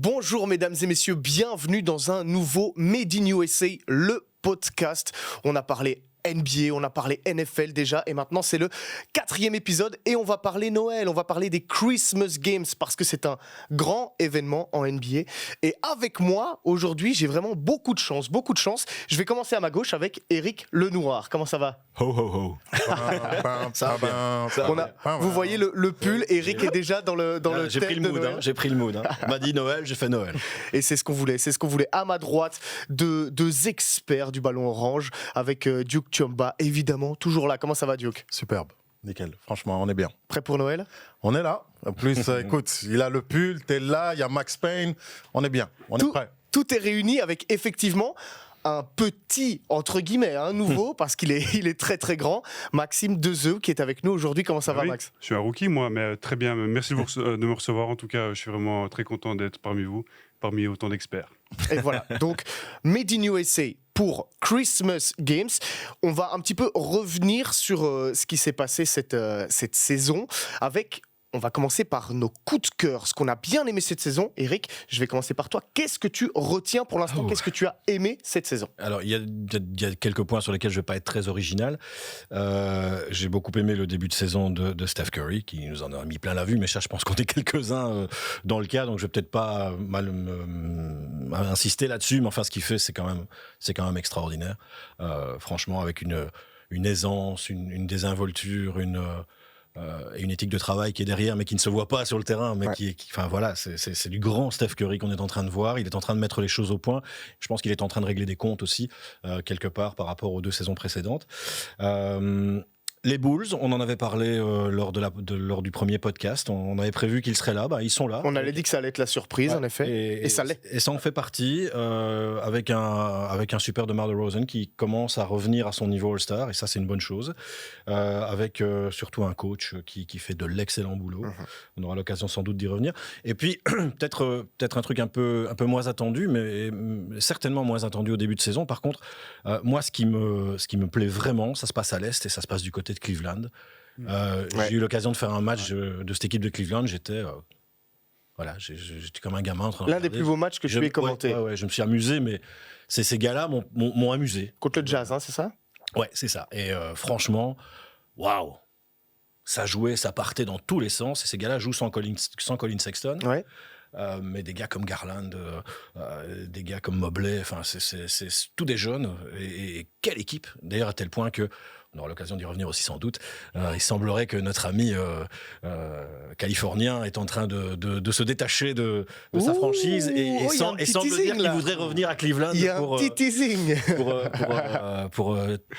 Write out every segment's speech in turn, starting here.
Bonjour mesdames et messieurs, bienvenue dans un nouveau Made in USA, le podcast. On a parlé NBA, on a parlé NFL déjà et maintenant c'est le 4e épisode et on va parler Noël, on va parler des Christmas Games parce que c'est un grand événement en NBA. Et avec moi aujourd'hui j'ai vraiment beaucoup de chance. Je vais commencer à ma gauche avec Eric Lenoir. Comment ça va? Ho ho ho. Vous voyez le pull, Eric est déjà dans le J'ai thème pris le de mood, Noël. j'ai pris le mood. On m'a dit Noël, j'ai fait Noël. Et c'est ce qu'on voulait, À ma droite, deux experts du ballon orange avec Duke Tchomba, évidemment, toujours là. Comment ça va, Duke? Superbe, nickel. Franchement, on est bien. Prêt pour Noël? On est là. En plus, écoute, il a le pull, t'es là, il y a Max Payne. On est bien, on est prêt. Tout est réuni avec effectivement un petit, entre guillemets, nouveau, parce qu'il est très très grand, Maxime Dezeux, qui est avec nous aujourd'hui. Comment ça va, Oui, Max? je suis un rookie, moi, mais très bien. Merci de me recevoir. En tout cas, je suis vraiment très content d'être parmi vous, parmi autant d'experts. Et voilà, donc Made in USA pour Christmas Games. On va un petit peu revenir sur ce qui s'est passé cette saison avec... On va commencer par nos coups de cœur, ce qu'on a bien aimé cette saison. Eric, je vais commencer par toi. Qu'est-ce que tu retiens pour l'instant? Qu'est-ce que tu as aimé cette saison? Alors, il y a quelques points sur lesquels je ne vais pas être très original. J'ai beaucoup aimé le début de saison de Steph Curry, qui nous en a mis plein la vue, mais ça, je pense qu'on est quelques-uns dans le cas, donc je vais peut-être pas insister là-dessus, mais enfin, ce qu'il fait, c'est quand même extraordinaire. Franchement, avec une aisance, une désinvolture, et une éthique de travail qui est derrière, mais qui ne se voit pas sur le terrain, mais c'est du grand Steph Curry qu'on est en train de voir. Il est en train de mettre les choses au point. Je pense qu'il est en train de régler des comptes aussi, quelque part, par rapport aux 2 saisons précédentes. Les Bulls, on en avait parlé lors du premier podcast. On avait prévu qu'ils seraient là. Ils sont là. On avait dit que ça allait être la surprise, en effet. Et ça l'est. Et ça en fait partie, avec un super DeMar DeRozan qui commence à revenir à son niveau All-Star. Et ça, c'est une bonne chose. Avec surtout un coach qui fait de l'excellent boulot. On aura l'occasion sans doute d'y revenir. Et puis, peut-être un truc un peu moins attendu, mais certainement moins attendu au début de saison. Par contre, moi, ce qui me plaît vraiment, ça se passe à l'Est et ça se passe du côté de Cleveland. J'ai eu l'occasion de faire un match de cette équipe de Cleveland. J'étais comme un gamin en train de L'un regarder. des plus beaux matchs que tu aies commenté. Ouais, je me suis amusé, mais ces gars-là m'ont amusé. Contre le Jazz, c'est ça? Ouais, c'est ça. Et franchement, waouh, ça jouait, ça partait dans tous les sens. Et ces gars-là jouent sans Colin Sexton. Ouais. Mais des gars comme Garland, des gars comme Mobley, enfin c'est tous des jeunes et quelle équipe d'ailleurs, à tel point que on aura l'occasion d'y revenir aussi sans doute. Il semblerait que notre ami californien est en train de se détacher de sa franchise et semble dire qu'il voudrait revenir à Cleveland. Il y a un petit teasing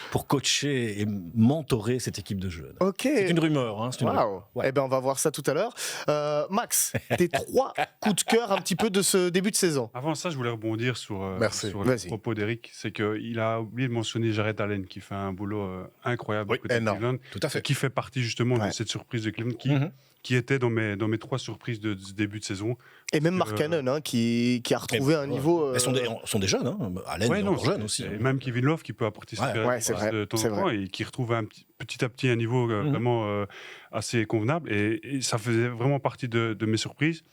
pour coacher et mentorer cette équipe de jeunes. Ok. C'est une rumeur. Wow. Ouais. Eh ben on va voir ça tout à l'heure. Max, tes 3 coups de cœur un petit peu de ce début de saison. Avant ça, je voulais rebondir sur Vas-y. le propos d'Eric. C'est qu'il a oublié de mentionner Jarrett Allen, qui fait un boulot incroyable du côté de Cleveland. Tout à fait. Qui fait partie justement de cette surprise de Cleveland, qui était dans mes 3 surprises de ce début de saison. Et même Mark Cannon, qui a retrouvé un niveau... Ils sont des jeunes, Allen est encore jeune aussi. Et même Kevin Love qui peut apporter de temps en temps et qui retrouve petit à petit un niveau vraiment assez convenable. Et ça faisait vraiment partie de mes surprises.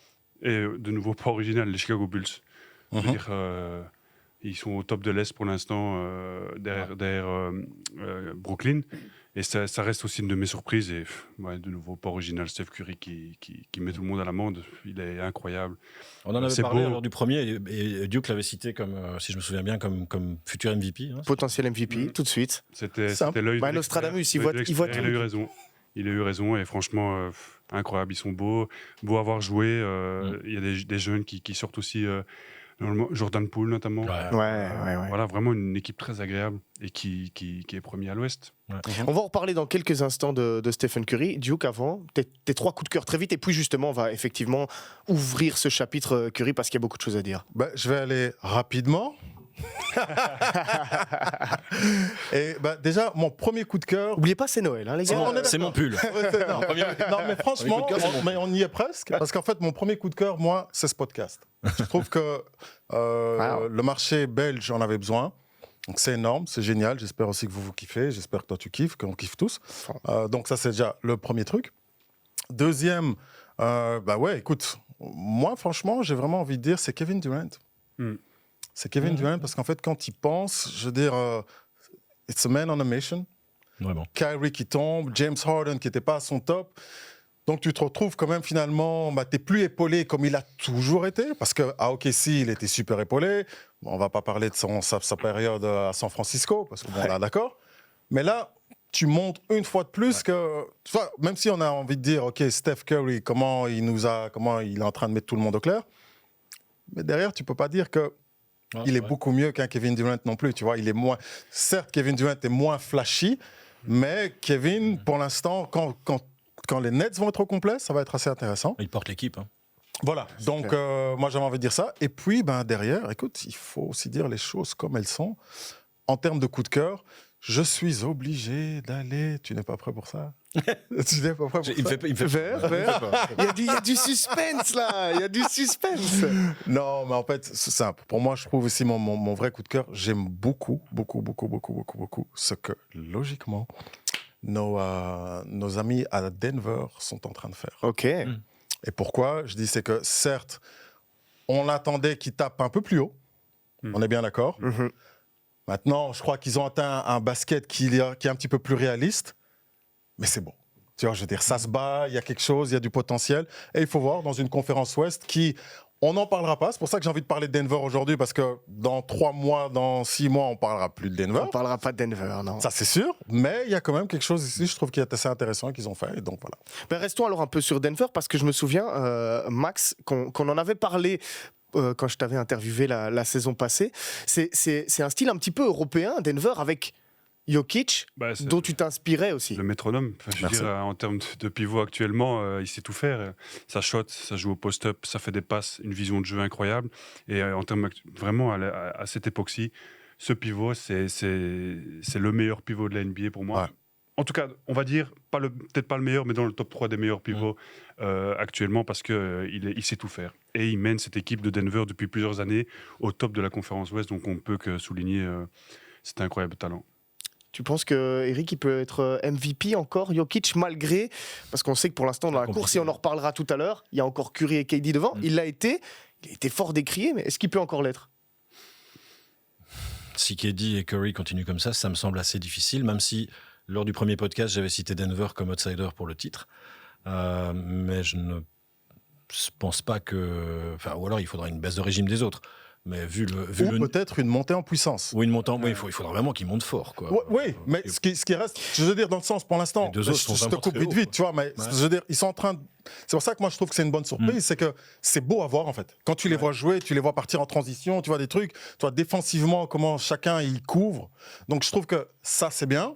Et de nouveau pas original, les Chicago Bulls. Je veux dire, ils sont au top de l'Est pour l'instant, derrière Brooklyn. Et ça reste aussi une de mes surprises. Et de nouveau pas original, Steph Curry qui met tout le monde à l'amende. Il est incroyable. On en avait parlé lors du premier, et Duke l'avait cité comme, si je me souviens bien, comme futur MVP. Potentiel MVP, tout de suite. C'était l'œil de Nostradamus, il voit tout. Il a eu raison. Il a eu raison et franchement, incroyable. Ils sont beaux à avoir joué. Il y a des jeunes qui sortent aussi, Jordan Poole notamment. Ouais. Voilà, vraiment une équipe très agréable et qui est premier à l'Ouest. Ouais. On va en reparler dans quelques instants de Stephen Curry. Duke, avant, tes 3 coups de cœur très vite. Et puis justement, on va effectivement ouvrir ce chapitre Curry parce qu'il y a beaucoup de choses à dire. Je vais aller rapidement. Et déjà, mon premier coup de cœur. N'oubliez pas, c'est Noël, les gars. C'est mon pull. Non, mais franchement, on y est presque. Parce qu'en fait, mon premier coup de cœur, moi, c'est ce podcast. Je trouve que le marché belge en avait besoin. Donc c'est énorme, c'est génial. J'espère aussi que vous kiffez. J'espère que toi tu kiffes, qu'on kiffe tous. Donc ça, c'est déjà le premier truc. Deuxième, écoute, Moi, franchement, j'ai vraiment envie de dire, c'est Kevin Durant. C'est Kevin Durant parce qu'en fait, quand il pense, je veux dire, it's a man on a mission. Vraiment. Kyrie qui tombe, James Harden qui n'était pas à son top. Donc, tu te retrouves quand même finalement, tu n'es plus épaulé comme il a toujours été, parce qu'à OKC, il était super épaulé. Bon, on ne va pas parler de sa période à San Francisco, parce que bon, là, d'accord. Mais là, tu montres une fois de plus que, tu vois, même si on a envie de dire, OK, Steph Curry, comment il est en train de mettre tout le monde au clair, mais derrière, tu ne peux pas dire que il est beaucoup mieux qu'un Kevin Durant non plus, tu vois. Il est moins, certes, Kevin Durant est moins flashy, mais Kevin, pour l'instant, quand les Nets vont être au complet, ça va être assez intéressant. Il porte l'équipe. Voilà, donc moi j'avais envie de dire ça. Et puis derrière, écoute, il faut aussi dire les choses comme elles sont. En termes de coup de cœur, je suis obligé d'aller... Tu n'es pas prêt pour ça? Tu n'es pas prêt pour ça? Il me fait vert. Il y a du suspense là, il y a du suspense. Non, mais en fait, c'est simple. Pour moi, je trouve aussi mon vrai coup de cœur. J'aime beaucoup ce que, logiquement, nos amis à Denver sont en train de faire. OK. Et pourquoi? Je dis, c'est que certes, on attendait qu'ils tapent un peu plus haut. On est bien d'accord. Maintenant, je crois qu'ils ont atteint un basket qui est un petit peu plus réaliste. Mais c'est bon. Tu vois, je veux dire, ça se bat, il y a quelque chose, il y a du potentiel. Et il faut voir, dans une conférence Ouest qui... On n'en parlera pas. C'est pour ça que j'ai envie de parler de Denver aujourd'hui, parce que dans 3 mois, dans 6 mois, on ne parlera plus de Denver. On ne parlera pas de Denver, non. Ça, c'est sûr. Mais il y a quand même quelque chose ici, je trouve, qui est assez intéressant qu'ils ont fait. Et donc, voilà. Ben, restons alors un peu sur Denver, parce que je me souviens, Max, qu'on en avait parlé quand je t'avais interviewé la saison passée. C'est un style un petit peu européen, Denver, avec Jokic, dont tu t'inspirais aussi. Le métronome. Enfin, je veux dire, en termes de pivot actuellement, il sait tout faire. Ça shot, ça joue au post-up, ça fait des passes, une vision de jeu incroyable. Et en termes vraiment à cette époque-ci, ce pivot, c'est le meilleur pivot de la NBA pour moi. Ouais. En tout cas, on va dire, peut-être pas le meilleur, mais dans le top 3 des meilleurs pivots actuellement, parce qu'il sait tout faire. Et il mène cette équipe de Denver depuis plusieurs années au top de la conférence Ouest, donc on ne peut que souligner cet incroyable talent. Tu penses que Eric, il peut être MVP encore, Jokic, malgré, parce qu'on sait que pour l'instant dans la course, et on en reparlera tout à l'heure, il y a encore Curry et KD devant, il a été fort décrié, mais est-ce qu'il peut encore l'être? Si KD et Curry continuent comme ça me semble assez difficile, même si lors du premier podcast, j'avais cité Denver comme outsider pour le titre, mais je ne pense pas que... Enfin, ou alors il faudra une baisse de régime des autres. Mais peut-être une montée en puissance. Oui, une montée en... Oui, il faudra vraiment qu'ils montent fort. Quoi. Oui, mais ce qui reste, je veux dire, dans le sens, pour l'instant, je te coupe vite, tu vois, mais je veux dire, ils sont en train de... C'est pour ça que moi, je trouve que c'est une bonne surprise, c'est que c'est beau à voir, en fait. Quand tu les vois jouer, tu les vois partir en transition, tu vois des trucs, tu vois défensivement comment chacun il couvre. Donc, je trouve que ça, c'est bien.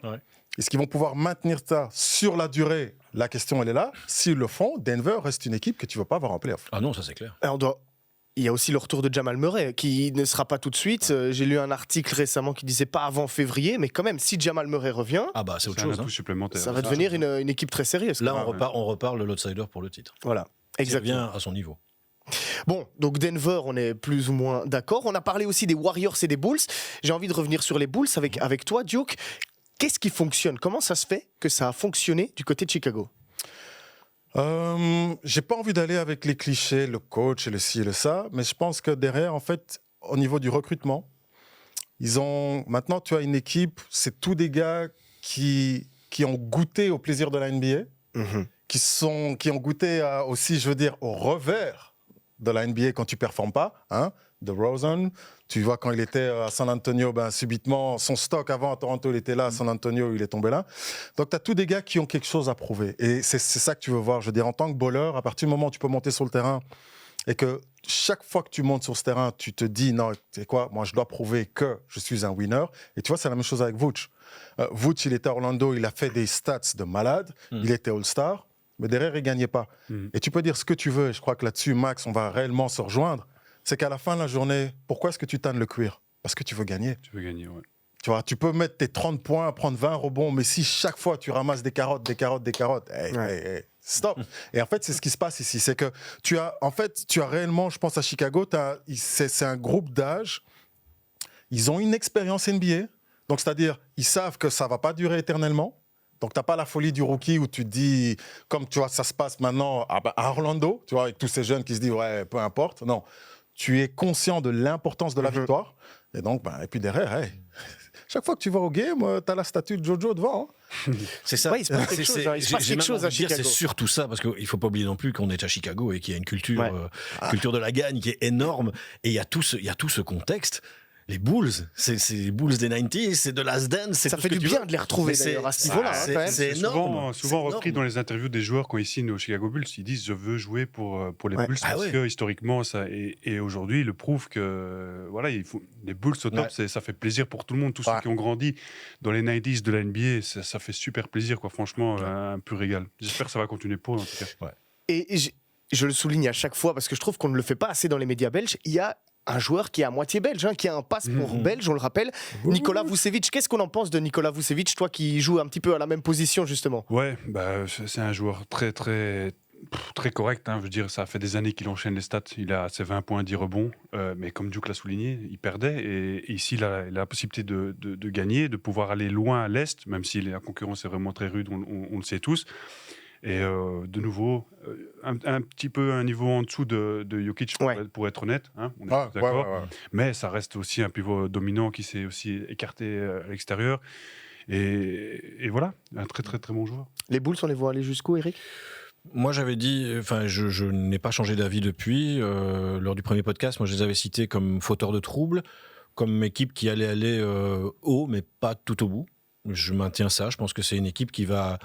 Est-ce qu'ils vont pouvoir maintenir ça sur la durée? La question, elle est là. S'ils le font, Denver reste une équipe que tu ne veux pas avoir en playoff. Ah non, ça, c'est clair. Il y a aussi le retour de Jamal Murray, qui ne sera pas tout de suite. J'ai lu un article récemment qui disait pas avant février, mais quand même, si Jamal Murray revient, c'est autre chose. Supplémentaire. Ça va devenir une équipe très sérieuse. Là, on reparle de l'outsider pour le titre. Voilà, exactement. Il revient à son niveau. Bon, donc Denver, on est plus ou moins d'accord. On a parlé aussi des Warriors et des Bulls. J'ai envie de revenir sur les Bulls avec toi, Duke. Qu'est-ce qui fonctionne? Comment ça se fait que ça a fonctionné du côté de Chicago? J'ai pas envie d'aller avec les clichés, le coach et le ci et le ça, mais je pense que derrière, en fait, au niveau du recrutement, maintenant, tu as une équipe, c'est tous des gars qui ont goûté au plaisir de la NBA, qui ont goûté aussi, je veux dire, au revers de la NBA quand tu performes pas, hein. DeRozan, tu vois, quand il était à San Antonio, subitement, son stock avant à Toronto, il était là, à San Antonio, il est tombé là. Donc, tu as tous des gars qui ont quelque chose à prouver. Et c'est ça que tu veux voir. Je veux dire, en tant que bowler, à partir du moment où tu peux monter sur le terrain et que chaque fois que tu montes sur ce terrain, tu te dis, non, tu sais quoi, moi, je dois prouver que je suis un winner. Et tu vois, c'est la même chose avec Vooch. Vooch, il était à Orlando, il a fait des stats de malade, il était All-Star, mais derrière, il ne gagnait pas. Et tu peux dire ce que tu veux, et je crois que là-dessus, Max, on va réellement se rejoindre. C'est qu'à la fin de la journée, pourquoi est-ce que tu tannes le cuir? Parce que tu veux gagner. Tu veux gagner, ouais. Tu vois, tu peux mettre tes 30 points, prendre 20 rebonds, mais si chaque fois tu ramasses des carottes, stop. Et en fait, c'est ce qui se passe ici. C'est que tu as réellement, je pense à Chicago, c'est un groupe d'âge, ils ont une expérience NBA, donc c'est-à-dire, ils savent que ça ne va pas durer éternellement. Donc, tu n'as pas la folie du rookie où tu te dis, comme tu vois, ça se passe maintenant à Orlando, tu vois, avec tous ces jeunes qui se disent, ouais, peu importe. Non, tu es conscient de l'importance de la victoire. Et donc, et puis derrière, hey, chaque fois que tu vas au game, tu as la statue de Jojo devant. Hein. C'est ça. Ouais, il se passe quelque chose à Chicago. C'est surtout ça, parce qu'il ne faut pas oublier non plus qu'on est à Chicago et qu'il y a une culture, culture de la gagne qui est énorme. Et il y a tout ce contexte. Les Bulls, c'est les Bulls des 90s, c'est de Last Dance. Ça fait du bien de les retrouver d'ailleurs à ce niveau-là. C'est énorme. Souvent repris dans les interviews des joueurs quand ils signent au Chicago Bulls, ils disent je veux jouer pour les Bulls parce que historiquement ça et aujourd'hui ils le prouvent que voilà les Bulls au top, ça fait plaisir pour tout le monde, tous ceux qui ont grandi dans les 90s de la NBA, ça fait super plaisir quoi. Franchement un pur régal. J'espère que ça va continuer pour eux en tout cas. Ouais. Et je le souligne à chaque fois parce que je trouve qu'on ne le fait pas assez dans les médias belges. Il y a un joueur qui est à moitié belge, qui a un passeport belge, on le rappelle. Nicolas Vucevic, qu'est-ce qu'on en pense de Nicolas Vucevic, toi qui joues un petit peu à la même position justement? Ouais, c'est un joueur très correct. Hein. Je veux dire, ça fait des années qu'il enchaîne les stats. Il a ses 20 points, 10 rebonds. Mais comme Duke l'a souligné, il perdait. Et ici, il a la possibilité de gagner, de pouvoir aller loin à l'Est, même si la concurrence est vraiment très rude, on le sait tous. Et de nouveau, un petit peu un niveau en dessous de Jokic, pour être honnête. Hein, on est d'accord. Ouais. Mais ça reste aussi un pivot dominant qui s'est aussi écarté à l'extérieur. Et voilà, un très bon joueur. Les Bulls, on les voit aller jusqu'où, Eric? Moi, j'avais dit, je n'ai pas changé d'avis depuis. Lors du premier podcast, moi, je les avais cités comme fauteurs de troubles, comme équipe qui allait aller haut, mais pas tout au bout. Je maintiens ça. Je pense que c'est une équipe qui va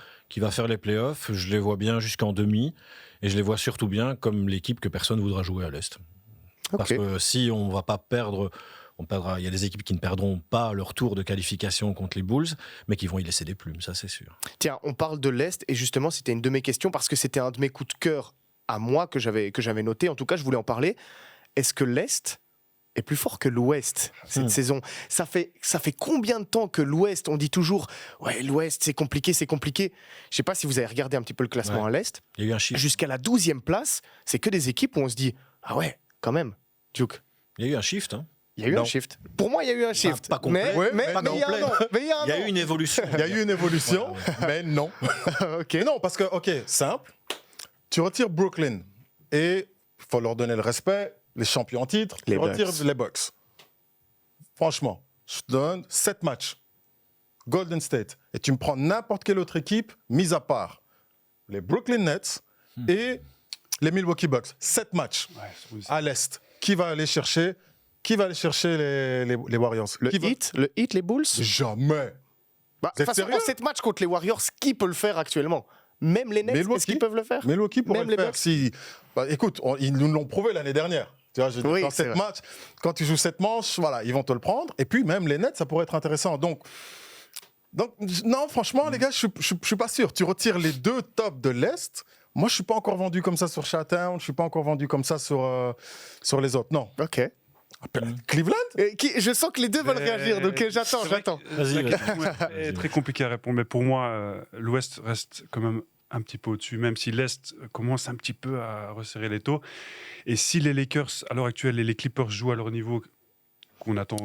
faire les playoffs. Je les vois bien jusqu'en demi. Et je les vois surtout bien comme l'équipe que personne ne voudra jouer à l'Est. Okay. Parce que si on ne va pas perdre, on perdra. Il y a des équipes qui ne perdront pas leur tour de qualification contre les Bulls, mais qui vont y laisser des plumes, ça c'est sûr. Tiens, on parle de l'Est. Et justement, c'était une de mes questions parce que c'était un de mes coups de cœur à moi que j'avais noté. En tout cas, je voulais en parler. Est-ce que l'Est est plus fort que l'Ouest cette saison? Ça fait combien de temps que l'Ouest, on dit toujours ouais, l'Ouest c'est compliqué. Je sais pas si vous avez regardé un petit peu le classement à l'Est. Il y a eu un chiffre. Jusqu'à la 12e place, c'est que des équipes où on se dit ah ouais, quand même, Duke. Il y a eu un shift, hein. Il y a eu un shift. Pour moi, il y a eu un shift. Pas complet. Mais il y a eu une évolution. Il y a eu une évolution, mais non. Okay. Non, parce que, simple. Tu retires Brooklyn et il faut leur donner le respect. Les champions en titre, tu retires les Bucks. Franchement, je te donne 7 matchs. Golden State. Et tu me prends n'importe quelle autre équipe, mis à part les Brooklyn Nets et les Milwaukee Bucks. 7 matchs à l'Est. Qui va aller chercher les Warriors? Le Heat, les Bulls? Jamais. De toute façon, en 7 matchs contre les Warriors, qui peut le faire actuellement? Même les Nets, est-ce qu'ils peuvent le faire? Milwaukee pourrait le faire. Écoute, ils nous l'ont prouvé l'année dernière. Tu vois, dans 7 matchs, quand tu joues 7 manches, voilà, ils vont te le prendre. Et puis, même les Nets, ça pourrait être intéressant. Donc non, franchement, les gars, je suis pas sûr. Tu retires les 2 tops de l'Est. Moi, je suis pas encore vendu comme ça sur Chattown. Je suis pas encore vendu comme ça sur les autres. Non. OK. Cleveland? Je sens que les deux veulent réagir, donc j'attends. C'est très compliqué à répondre, mais pour moi, l'Ouest reste quand même un petit peu au-dessus, même si l'Est commence un petit peu à resserrer les taux. Et si les Lakers, à l'heure actuelle, et les Clippers jouent à leur niveau qu'on attend,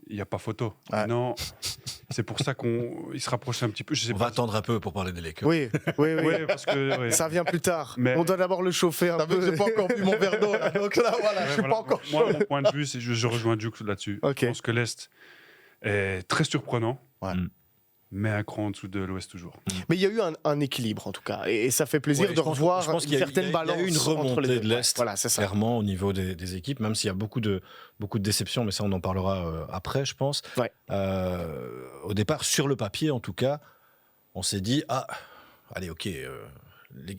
il n'y a pas photo. Ouais. Non, c'est pour ça qu'ils se rapprochent un petit peu. On va attendre un peu pour parler des Lakers. Oui, parce que ça vient plus tard. Mais on doit d'abord le chauffer un peu. J'ai pas encore bu mon verre d'eau. Donc là, voilà, je suis pas encore chaud. Moi, mon point de vue, c'est je rejoins Duke là-dessus. Je pense que l'Est est très surprenant. Ouais. Mais un cran en dessous de l'Ouest toujours. Mais il y a eu un équilibre en tout cas, et ça fait plaisir de revoir une certaine balance. Il y a eu une remontée de l'Est, voilà, c'est ça. Clairement au niveau des équipes, même s'il y a beaucoup de déceptions, mais ça on en parlera après, je pense. Ouais. Au départ, sur le papier en tout cas, on s'est dit allez, ok.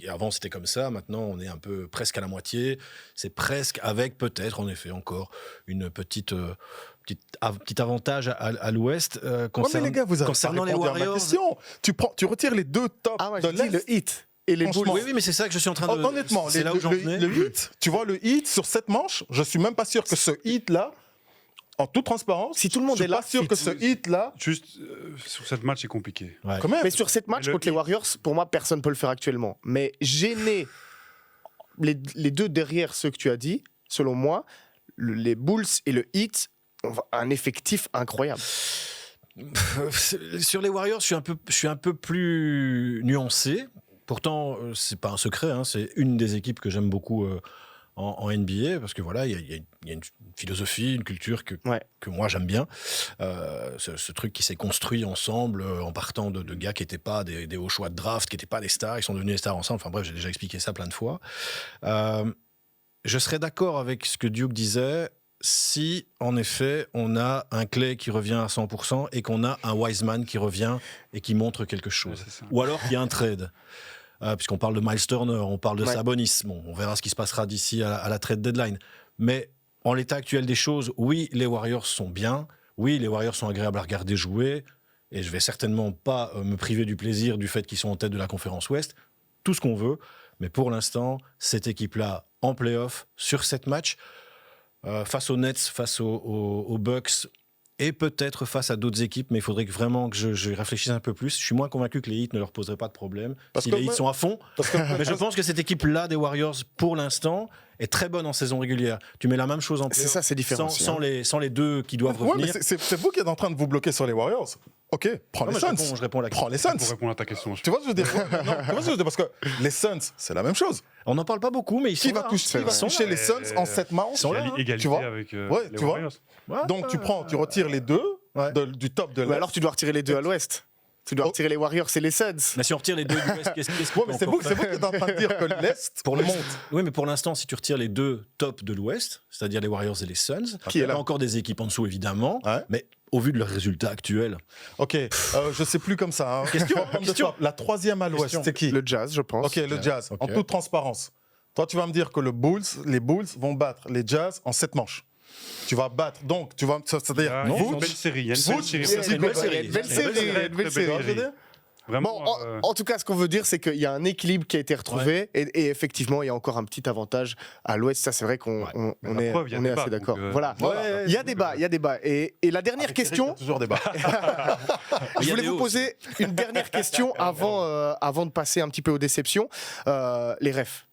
Avant c'était comme ça, maintenant on est un peu presque à la moitié. C'est presque avec peut-être en effet encore une petit avantage à l'Ouest mais les gars, vous avez concernant les Warriors. Tu retires les 2 tops de l'Est. Le Heat et les Bulls. Oui, mais c'est ça que je suis en train de. Honnêtement, c'est là où j'en venais. Le Heat, tu vois le Heat sur 7 manches, je suis même pas sûr que ce Heat là, en toute transparence, si tout le monde est là, je suis pas sûr que ce Heat là. Juste sur 7 matchs, c'est compliqué. Ouais. Mais sur 7 matchs contre les Warriors, pour moi, personne peut le faire actuellement. Mais gêner les 2 derrière ceux que tu as dit, selon moi, les Bulls et le Heat ont un effectif incroyable. Sur les Warriors, je suis un peu plus nuancé. Pourtant, c'est pas un secret, hein, c'est une des équipes que j'aime beaucoup en NBA, parce que voilà, il y a une philosophie, une culture que moi j'aime bien. Ce truc qui s'est construit ensemble en partant de gars qui n'étaient pas des hauts choix de draft, qui n'étaient pas des stars, ils sont devenus des stars ensemble. Enfin bref, j'ai déjà expliqué ça plein de fois. Je serais d'accord avec ce que Duke disait si, en effet, on a un Clay qui revient à 100% et qu'on a un Wiseman qui revient et qui montre quelque chose. Ou alors qu'il y a un trade. Puisqu'on parle de Miles Turner, on parle de Sabonis. Bon, on verra ce qui se passera d'ici à la trade deadline. Mais en l'état actuel des choses, oui, les Warriors sont bien. Oui, les Warriors sont agréables à regarder jouer. Et je vais certainement pas me priver du plaisir du fait qu'ils sont en tête de la conférence Ouest. Tout ce qu'on veut. Mais pour l'instant, cette équipe-là, en play-off, sur 7 matchs, face aux Nets, face aux Bucks, et peut-être face à d'autres équipes, mais il faudrait vraiment que je réfléchisse un peu plus. Je suis moins convaincu que les Heat ne leur poseraient pas de problème si les Heat sont à fond. Mais je pense que cette équipe-là des Warriors, pour l'instant, est très bonne en saison régulière. Tu mets la même chose en play-off. C'est ça, c'est différent. Sans les deux qui doivent revenir. C'est vous qui êtes en train de vous bloquer sur les Warriors. Ok, prends les Suns. Je réponds à la question. Prends les Suns. Pour répondre à ta question. Tu vois ce que je veux dire? Non, tu vois ce que je veux dire? Parce que les Suns, c'est la même chose. On n'en parle pas beaucoup, mais ils sont là. Qui va toucher les Suns en 7 matchs? Ils sont là. Égalité avec les Warriors. Donc tu retires les deux du top de l'Est. Mais alors tu dois retirer les deux à l'Ouest. Tu dois retirer les Warriors et les Suns. Mais si on retire les deux du West, qu'est-ce qu'on mais c'est vous qui êtes en train de dire que l'Est monte. Oui, mais pour l'instant, si tu retires les deux tops de l'Ouest, c'est-à-dire les Warriors et les Suns, il y a encore des équipes en dessous, évidemment, mais au vu de leurs résultats actuels... Ok, je sais plus comme ça. Hein. Question. La troisième à l'Ouest, c'est qui? Le Jazz, je pense. Ok, le Jazz, en toute transparence. Toi, tu vas me dire que les Bulls vont battre les Jazz en 7 manches. Tu vas battre, donc, c'est-à-dire... Il y a une belle série. Une belle série. Vraiment, bon, en tout cas, ce qu'on veut dire, c'est qu'il y a un équilibre qui a été retrouvé et effectivement, il y a encore un petit avantage à l'Ouest. Ça, c'est vrai qu'on est assez d'accord. Voilà. Il y a débat. Et la dernière question... Il y a toujours débat. Je voulais vous poser une dernière question avant de passer un petit peu aux déceptions. Les refs.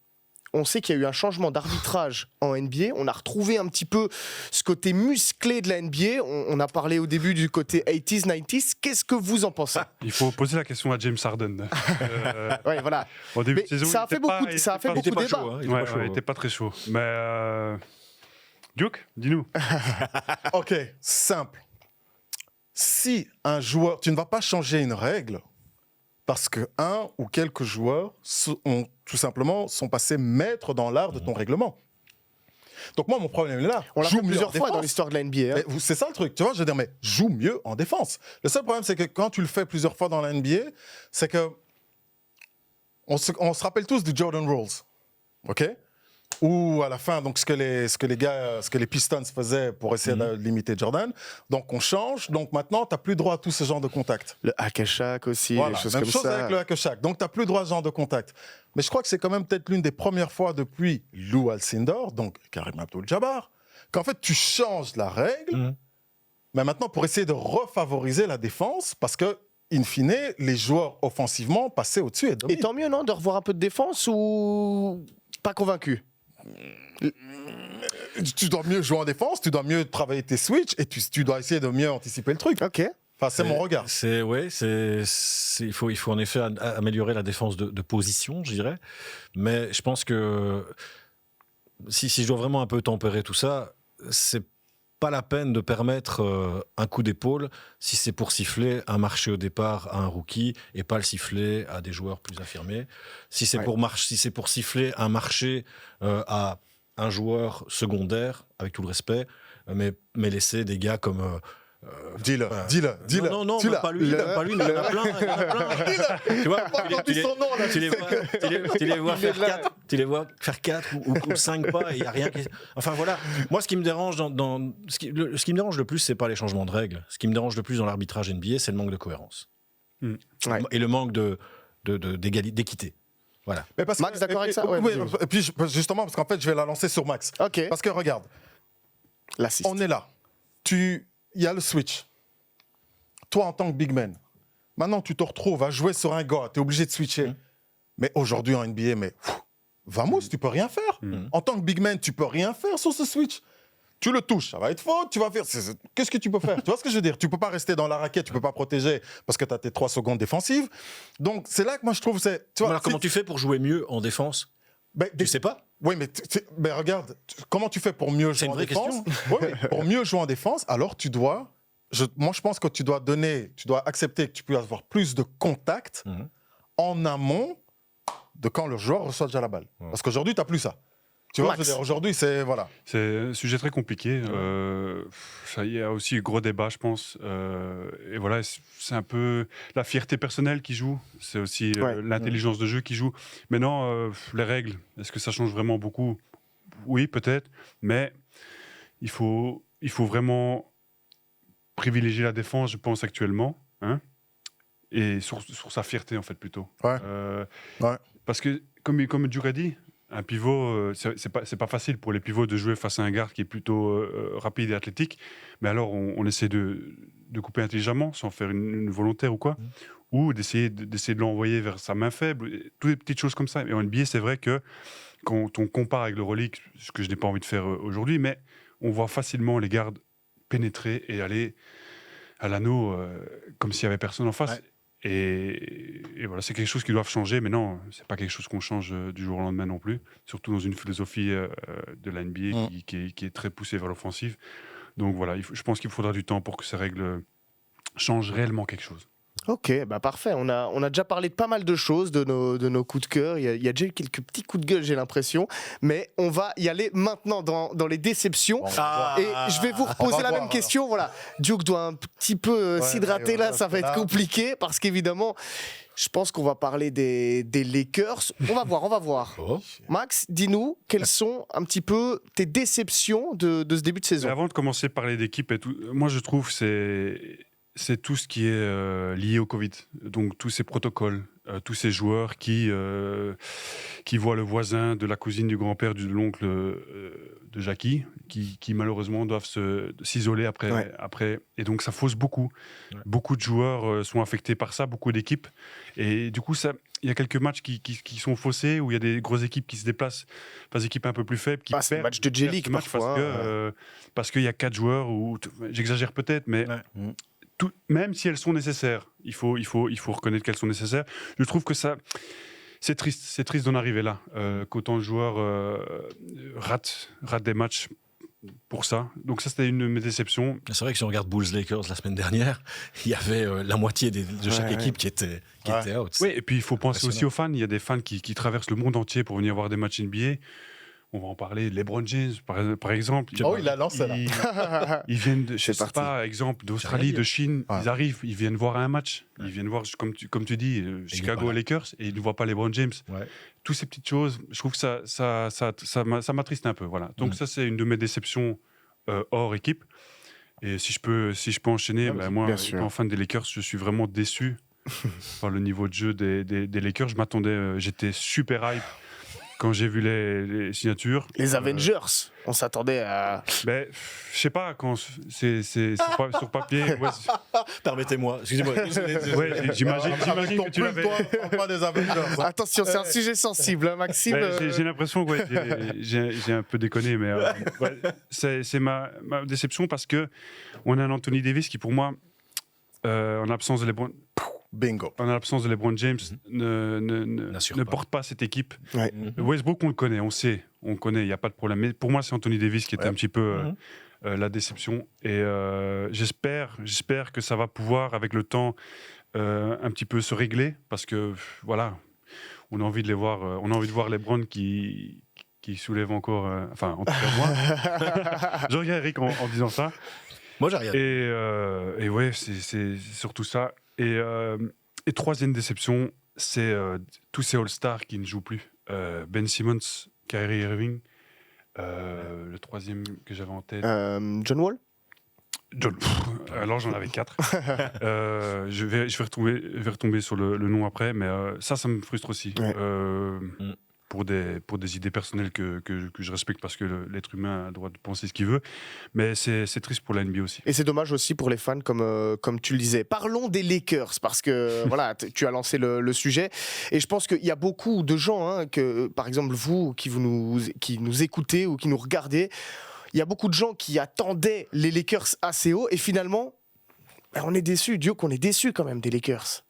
On sait qu'il y a eu un changement d'arbitrage en NBA. On a retrouvé un petit peu ce côté musclé de la NBA. On a parlé au début du côté 80s, 90s. Qu'est-ce que vous en pensez? Il faut poser la question à James Harden. Oui, voilà. Au début de saison, ça a fait beaucoup de débats. Il n'était pas très chaud. Mais Duke, dis-nous. Ok, simple. Si un joueur... Tu ne vas pas changer une règle parce qu'un ou quelques joueurs tout simplement sont passés maîtres dans l'art de ton règlement. Donc moi, mon problème est là. On l'a fait plusieurs fois dans l'histoire de la NBA. Hein. C'est ça le truc, tu vois, je veux dire, mais joue mieux en défense. Le seul problème, c'est que quand tu le fais plusieurs fois dans la NBA, c'est que on se rappelle tous du Jordan Rules, ok? Ou à la fin, donc ce que les Pistons faisaient pour essayer de limiter Jordan. Donc on change. Donc maintenant, tu n'as plus droit à tout ce genre de contact. Le hack and shack aussi, voilà, des choses même comme chose ça. avec le hack and shack. Donc tu n'as plus droit à ce genre de contact. Mais je crois que c'est quand même peut-être l'une des premières fois depuis Lou Alcindor, donc Karim Abdul-Jabbar, qu'en fait tu changes la règle. Mais maintenant pour essayer de refavoriser la défense, parce que in fine, les joueurs offensivement passaient au-dessus. Et tant mieux, non, de revoir un peu de défense ou pas convaincu? Tu dois mieux jouer en défense, tu dois mieux travailler tes switches et tu dois essayer de mieux anticiper le truc. Ok. Enfin, c'est mon regard. Il faut en effet améliorer la défense de position, je dirais. Mais je pense que si je dois vraiment un peu tempérer tout ça, c'est pas la peine de permettre un coup d'épaule si c'est pour siffler un marché au départ à un rookie et pas le siffler à des joueurs plus affirmés. Si c'est pour siffler un marché à un joueur secondaire, avec tout le respect, mais laisser des gars comme... Dis-le. Non, pas lui, il y en a plein. Tu vois, tu les vois faire 4 ou 5 pas et il n'y a rien qui... Enfin voilà, moi ce qui me dérange ce qui me dérange le plus, c'est pas les changements de règles. Ce qui me dérange le plus dans l'arbitrage NBA, c'est le manque de cohérence. Et le manque d'équité. Voilà. Mais Max, d'accord avec ça? Et puis justement, parce qu'en fait, je vais la lancer sur Max. Okay. Parce que regarde, on est là. Il y a le switch. Toi, en tant que big man, maintenant, tu te retrouves à jouer sur un gars, tu es obligé de switcher. Mais aujourd'hui, en NBA, vamos, tu peux rien faire. En tant que big man, tu peux rien faire sur ce switch. tu le touches, ça va être faute, tu vas faire... Qu'est-ce que tu peux faire? Tu vois ce que je veux dire? Tu peux pas rester dans la raquette, tu peux pas protéger parce que tu as tes 3 secondes défensives. Donc, c'est là que moi, je trouve... Tu vois, alors, comment tu fais pour jouer mieux en défense? Tu sais pas? Oui, mais regarde, comment tu fais pour mieux jouer en défense? Oui, pour mieux jouer en défense, alors tu dois... Moi, je pense que tu dois accepter que tu peux avoir plus de contact en amont de quand le joueur reçoit déjà la balle. Parce qu'aujourd'hui, tu n'as plus ça. Tu vois, aujourd'hui, c'est... Voilà. C'est un sujet très compliqué. Il y a aussi un gros débat, je pense. Et voilà, c'est un peu la fierté personnelle qui joue. C'est aussi l'intelligence de jeu qui joue. Maintenant, les règles, est-ce que ça change vraiment beaucoup? Oui, peut-être. Mais il faut vraiment privilégier la défense, je pense, actuellement. Hein, et sur sa fierté, en fait, plutôt. Parce que, comme Duke a dit, un pivot, c'est pas facile pour les pivots de jouer face à un garde qui est plutôt rapide et athlétique. Mais alors, on essaie de couper intelligemment, sans faire une volontaire ou quoi. Ou d'essayer de l'envoyer vers sa main faible. Toutes les petites choses comme ça. Et en NBA, c'est vrai que quand on compare avec l'Euroleague, ce que je n'ai pas envie de faire aujourd'hui, mais on voit facilement les gardes pénétrer et aller à l'anneau comme s'il n'y avait personne en face. Et voilà, c'est quelque chose qui doit changer, mais non, c'est pas quelque chose qu'on change du jour au lendemain non plus, surtout dans une philosophie de la NBA qui est très poussée vers l'offensive. Donc voilà, je pense qu'il faudra du temps pour que ces règles changent réellement quelque chose. Ok, parfait. On a déjà parlé de pas mal de choses, de nos coups de cœur. Il y a déjà eu quelques petits coups de gueule, j'ai l'impression. Mais on va y aller maintenant dans les déceptions. Et je vais vous reposer la même question. Voilà. Duke doit un petit peu s'hydrater là. Ça va être compliqué parce qu'évidemment, je pense qu'on va parler des Lakers. On va voir. Max, dis-nous, quelles sont un petit peu tes déceptions de ce début de saison? Mais avant de commencer à parler d'équipe, moi je trouve que c'est tout ce qui est lié au Covid. Donc tous ces protocoles, tous ces joueurs qui voient le voisin de la cousine du grand-père, de l'oncle de Jackie, qui malheureusement doivent s'isoler après. Et donc ça fausse beaucoup. Beaucoup de joueurs sont affectés par ça, beaucoup d'équipes. Et du coup, il y a quelques matchs qui sont faussés, où il y a des grosses équipes qui se déplacent, des équipes un peu plus faibles, qui c'est le match de J-League parfois. Parce qu'il y a 4 joueurs, j'exagère peut-être, mais... même si elles sont nécessaires, il faut reconnaître qu'elles sont nécessaires. Je trouve que c'est triste d'en arriver là, qu'autant de joueurs ratent des matchs pour ça. Donc ça, c'était une de mes déceptions. C'est vrai que si on regarde Bulls-Lakers la semaine dernière, il y avait la moitié de chaque équipe qui était out. Oui, et puis il faut penser aussi aux fans. Il y a des fans qui traversent le monde entier pour venir voir des matchs NBA. On va en parler. LeBron James, par exemple. Oh, il a lancé là. Ils viennent de, je sais pas, exemple, d'Australie, de Chine. Ils arrivent, ils viennent voir un match. Ils viennent voir, comme tu dis, Chicago Lakers, et ils ne voient pas LeBron James. Toutes ces petites choses, je trouve que ça m'attriste un peu. Voilà. Donc ça, c'est une de mes déceptions hors équipe. Et si je peux enchaîner, moi, étant fan des Lakers, je suis vraiment déçu par le niveau de jeu des Lakers. J'étais super hype quand j'ai vu les signatures. Les Avengers, on s'attendait à... Je sais pas, quand c'est sur papier... Permettez-moi, excusez-moi. J'imagine que tu l'avais... Pas des Avengers. Attention, c'est un sujet sensible, hein, Maxime. J'ai l'impression que j'ai un peu déconné, mais c'est ma déception parce qu'on a un Anthony Davis qui, pour moi, en absence de LeBron... Bingo. En l'absence de LeBron James, ne porte pas cette équipe. Westbrook, on le connaît, on connaît, il n'y a pas de problème. Mais pour moi, c'est Anthony Davis qui était un petit peu la déception. Et j'espère que ça va pouvoir, avec le temps, un petit peu se régler. Parce que, voilà, on a envie de les voir. On a envie de voir LeBron qui soulève encore... en tout cas, moi. Je regarde Eric en disant ça. Moi, j'ai rien. Et ouais, c'est surtout ça. Et troisième déception, c'est tous ces All-Stars qui ne jouent plus. Ben Simmons, Kyrie Irving, le troisième que j'avais en tête. John Wall. Alors j'en avais 4. Je vais retomber sur le nom après, mais ça me frustre aussi. Pour des idées personnelles que je respecte parce que l'être humain a le droit de penser ce qu'il veut. Mais c'est triste pour la NBA aussi. Et c'est dommage aussi pour les fans comme tu le disais. Parlons des Lakers parce que voilà, tu as lancé le sujet. Et je pense qu'il y a beaucoup de gens, que, par exemple vous qui nous écoutez ou qui nous regardez, il y a beaucoup de gens qui attendaient les Lakers assez haut et finalement, on est déçus. Dieu qu'on est déçus quand même des Lakers.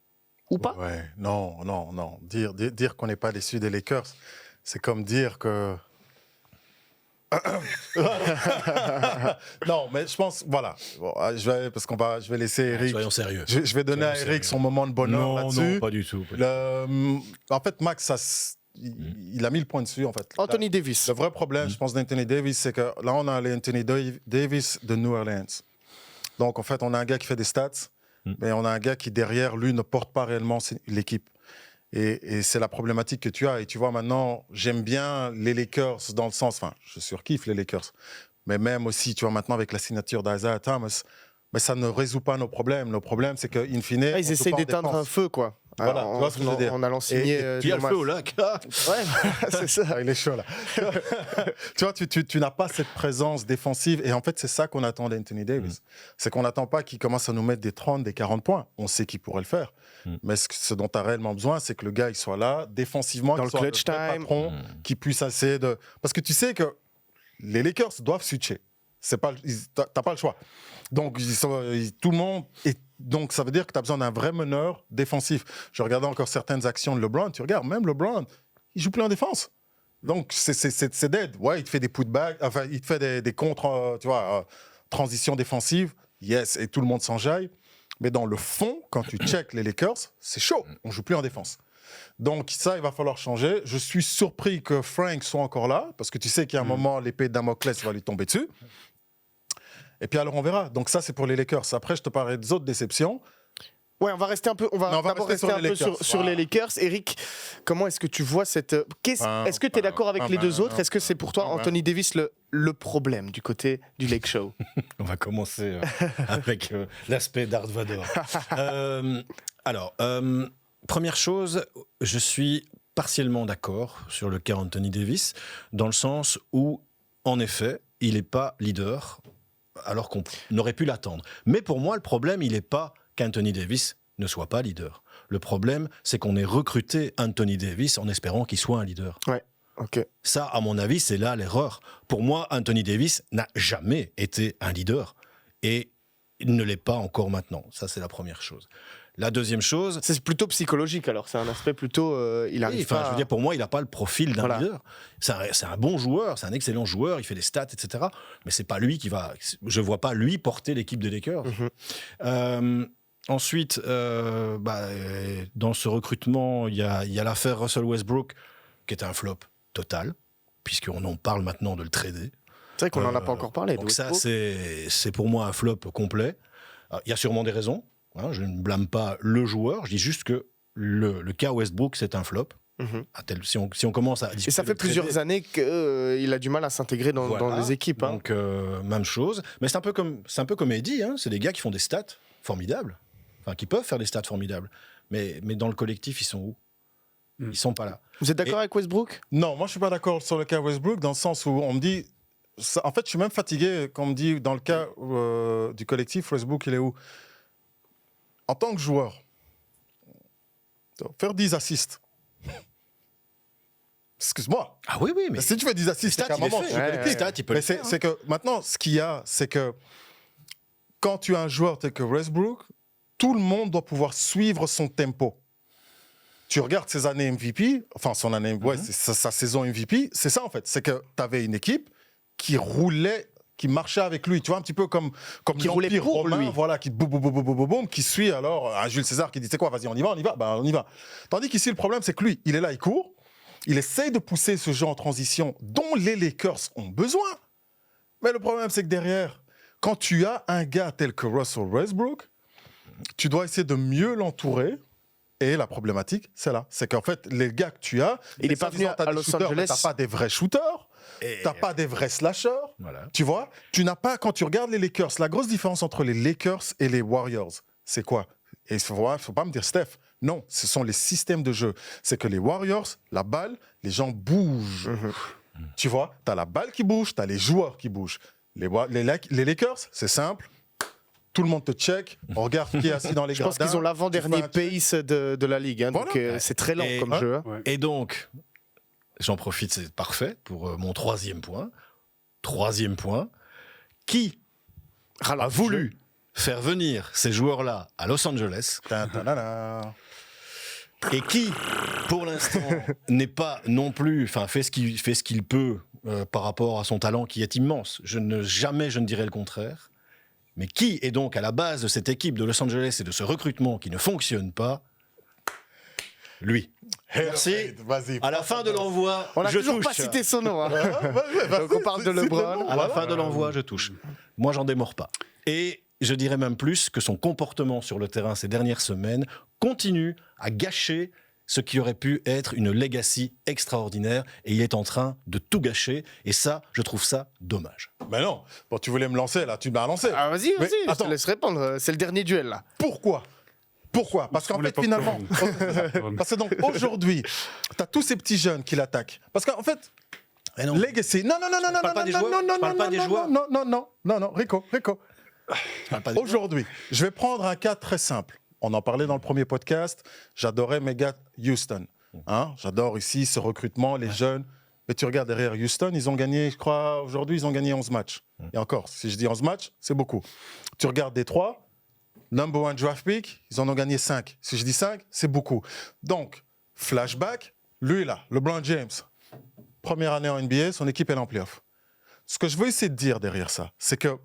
Ou pas? Ouais, non. Dire qu'on n'est pas déçu des Lakers, c'est comme dire que... Non, mais je pense, voilà. Bon, je vais laisser Eric. Soyons sérieux. Je vais donner à Eric son moment de bonheur là-dessus. Non, pas du tout. En fait, Max, il a mis le point dessus. En fait. Anthony Davis. Le vrai problème, je pense, d'Anthony Davis, c'est que là, on a l'Anthony Davis de New Orleans. Donc, en fait, on a un gars qui fait des stats, mais on a un gars qui, derrière lui, ne porte pas réellement l'équipe. Et c'est la problématique que tu as. Et tu vois, maintenant, j'aime bien les Lakers dans le sens... Enfin, je surkiffe les Lakers. Mais même aussi, tu vois, maintenant, avec la signature d'Isaiah Thomas, mais ça ne résout pas nos problèmes. Nos problèmes, c'est qu'in fine... Ils essayent d'éteindre un feu, quoi. Voilà, tu vois ce que je veux dire. En allant signer... Qui a le feu au lac? Ouais, c'est ça. Il est chaud, là. Tu vois, tu n'as pas cette présence défensive. Et en fait, c'est ça qu'on attend d'Anthony Davis. C'est qu'on n'attend pas qu'il commence à nous mettre des 30, des 40 points. On sait qu'il pourrait le faire. Mais ce dont tu as réellement besoin, c'est que le gars, il soit là, défensivement, dans qu'il soit le clutch time, patron, qui puisse essayer de... Parce que tu sais que les Lakers doivent switcher. T'as pas le choix. Donc, tout le monde... Donc, ça veut dire que tu as besoin d'un vrai meneur défensif. Je regardais encore certaines actions de LeBron. Tu regardes, même LeBron, il joue plus en défense. Donc, c'est dead. Ouais, il te fait des putbacks, enfin, il te fait des contre, transitions défensives. Yes, et tout le monde s'enjaille. Mais dans le fond, quand tu checkes les Lakers, c'est chaud. On joue plus en défense. Donc, ça, il va falloir changer. Je suis surpris que Frank soit encore là, parce que tu sais qu'il y a un moment, l'épée de Damoclès va lui tomber dessus. Et puis alors on verra. Donc ça c'est pour les Lakers. Après je te parlerai des autres déceptions. Ouais, on va rester un peu. On va d'abord rester un peu sur les Lakers. Eric, comment est-ce que tu vois cette est-ce que tu es d'accord avec les deux autres? Est-ce que c'est pour toi Anthony Davis le problème du côté du Lake Show? On va commencer avec l'aspect Darth Vader. Alors, première chose, je suis partiellement d'accord sur le cas Anthony Davis, dans le sens où, en effet, il n'est pas leader, alors qu'on aurait pu l'attendre. Mais pour moi, le problème, il n'est pas qu'Anthony Davis ne soit pas leader. Le problème, c'est qu'on ait recruté Anthony Davis en espérant qu'il soit un leader. Ouais, ok. Ça, à mon avis, c'est là l'erreur. Pour moi, Anthony Davis n'a jamais été un leader. Et il ne l'est pas encore maintenant. Ça, c'est la première chose. La deuxième chose... C'est plutôt psychologique, alors. C'est un aspect plutôt... il arrive pas je veux dire, pour moi, il n'a pas le profil d'un leader. C'est un bon joueur, c'est un excellent joueur, il fait des stats, etc. Mais c'est pas lui qui va... Je ne vois pas lui porter l'équipe des Lakers. Ensuite, dans ce recrutement, il y a l'affaire Russell Westbrook, qui est un flop total, puisqu'on en parle maintenant de le trader. C'est vrai qu'on n'en a pas encore parlé. Donc ça, c'est pour moi un flop complet. Il y a sûrement des raisons. Je ne blâme pas le joueur, je dis juste que le cas Westbrook, c'est un flop. Si on commence à discuter... Et ça fait plusieurs années qu'il a du mal à s'intégrer dans les équipes. Donc, même chose. Mais c'est un peu comme Eddie, c'est des gars qui font des stats formidables. Enfin, qui peuvent faire des stats formidables. Mais dans le collectif, ils sont où? Ils sont pas là. Vous êtes d'accord avec Westbrook? Non, moi je suis pas d'accord sur le cas Westbrook, dans le sens où on me dit... En fait, je suis même fatigué quand on me dit, dans le cas du collectif, Westbrook, il est où? En tant que joueur, faire 10 assists. Excuse-moi. Ah oui, mais si tu fais 10 assists, c'est qu'à un moment, c'est que maintenant, ce qu'il y a, c'est que quand tu as un joueur tel que Westbrook, tout le monde doit pouvoir suivre son tempo. Tu regardes ses années MVP, enfin son année, c'est sa saison MVP, c'est ça en fait. C'est que tu avais une équipe qui roulait, qui marchait avec lui, tu vois, un petit peu comme qui roulait pour romain, lui. Voilà, qui boum, qui suit alors un Jules César qui dit, c'est quoi, vas-y, on y va, on y va. Tandis qu'ici, le problème, c'est que lui, il est là, il court, il essaye de pousser ce jeu en transition dont les Lakers ont besoin. Mais le problème, c'est que derrière, quand tu as un gars tel que Russell Westbrook, tu dois essayer de mieux l'entourer. Et la problématique, c'est là. C'est qu'en fait, les gars que tu as, il n'est pas venu à Los Angeles. Tu n'as pas des vrais shooters. Tu n'as pas des vrais slashers, tu vois. Tu n'as pas, quand tu regardes les Lakers, la grosse différence entre les Lakers et les Warriors, c'est quoi? Et il ne faut pas me dire Steph. Non, ce sont les systèmes de jeu. C'est que les Warriors, la balle, les gens bougent. Tu vois, tu as la balle qui bouge, tu as les joueurs qui bougent. Les Lakers, c'est simple. Tout le monde te check, on regarde qui est assis dans les gradins. Je pense qu'ils ont l'avant-dernier pace de la Ligue. Voilà. Donc c'est très lent comme jeu. Et donc... J'en profite, c'est parfait pour mon troisième point. troisième point, qui a voulu faire venir ces joueurs-là à Los Angeles et qui, pour l'instant, n'est pas non plus, fait ce qu'il peut par rapport à son talent qui est immense. Jamais je ne dirais le contraire. Mais qui est donc à la base de cette équipe de Los Angeles et de ce recrutement qui ne fonctionne pas? Lui. Merci. À la fin de l'envoi, on n'a toujours touche. Pas cité son nom. Hein. Donc on parle de LeBron. À la fin de l'envoi, je touche. Moi, j'en démords pas. Et je dirais même plus que son comportement sur le terrain ces dernières semaines continue à gâcher ce qui aurait pu être une legacy extraordinaire, et il est en train de tout gâcher, et ça, je trouve ça dommage. Ben non, bon, tu voulais me lancer, là, tu m'as lancé. Ah, vas-y, je te laisse répondre, c'est le dernier duel, là. Pourquoi ? Parce qu'en fait, finalement, parce que donc, aujourd'hui, tu as tous ces petits jeunes qui l'attaquent. Parce qu'en fait, legacy, non, Rico. Aujourd'hui, je vais prendre un cas très simple. On en parlait dans le premier podcast. J'adorais mes gars Houston. J'adore ici ce recrutement, les jeunes. Mais tu regardes derrière Houston, ils ont gagné, je crois, aujourd'hui, ils ont gagné 11 matchs. Et encore, si je dis 11 matchs, c'est beaucoup. Tu regardes Détroit, number one draft pick, ils en ont gagné 5. Si je dis 5, c'est beaucoup. Donc, flashback, lui là, LeBron James, première année en NBA, son équipe est en playoff. Ce que je veux essayer de dire derrière ça, c'est que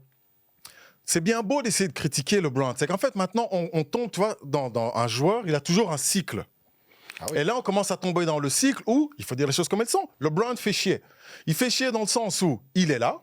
c'est bien beau d'essayer de critiquer LeBron. C'est qu'en fait, maintenant, on tombe, tu vois, dans un joueur, il a toujours un cycle. Ah oui. Et là, on commence à tomber dans le cycle où, il faut dire les choses comme elles sont, LeBron fait chier. Il fait chier dans le sens où il est là,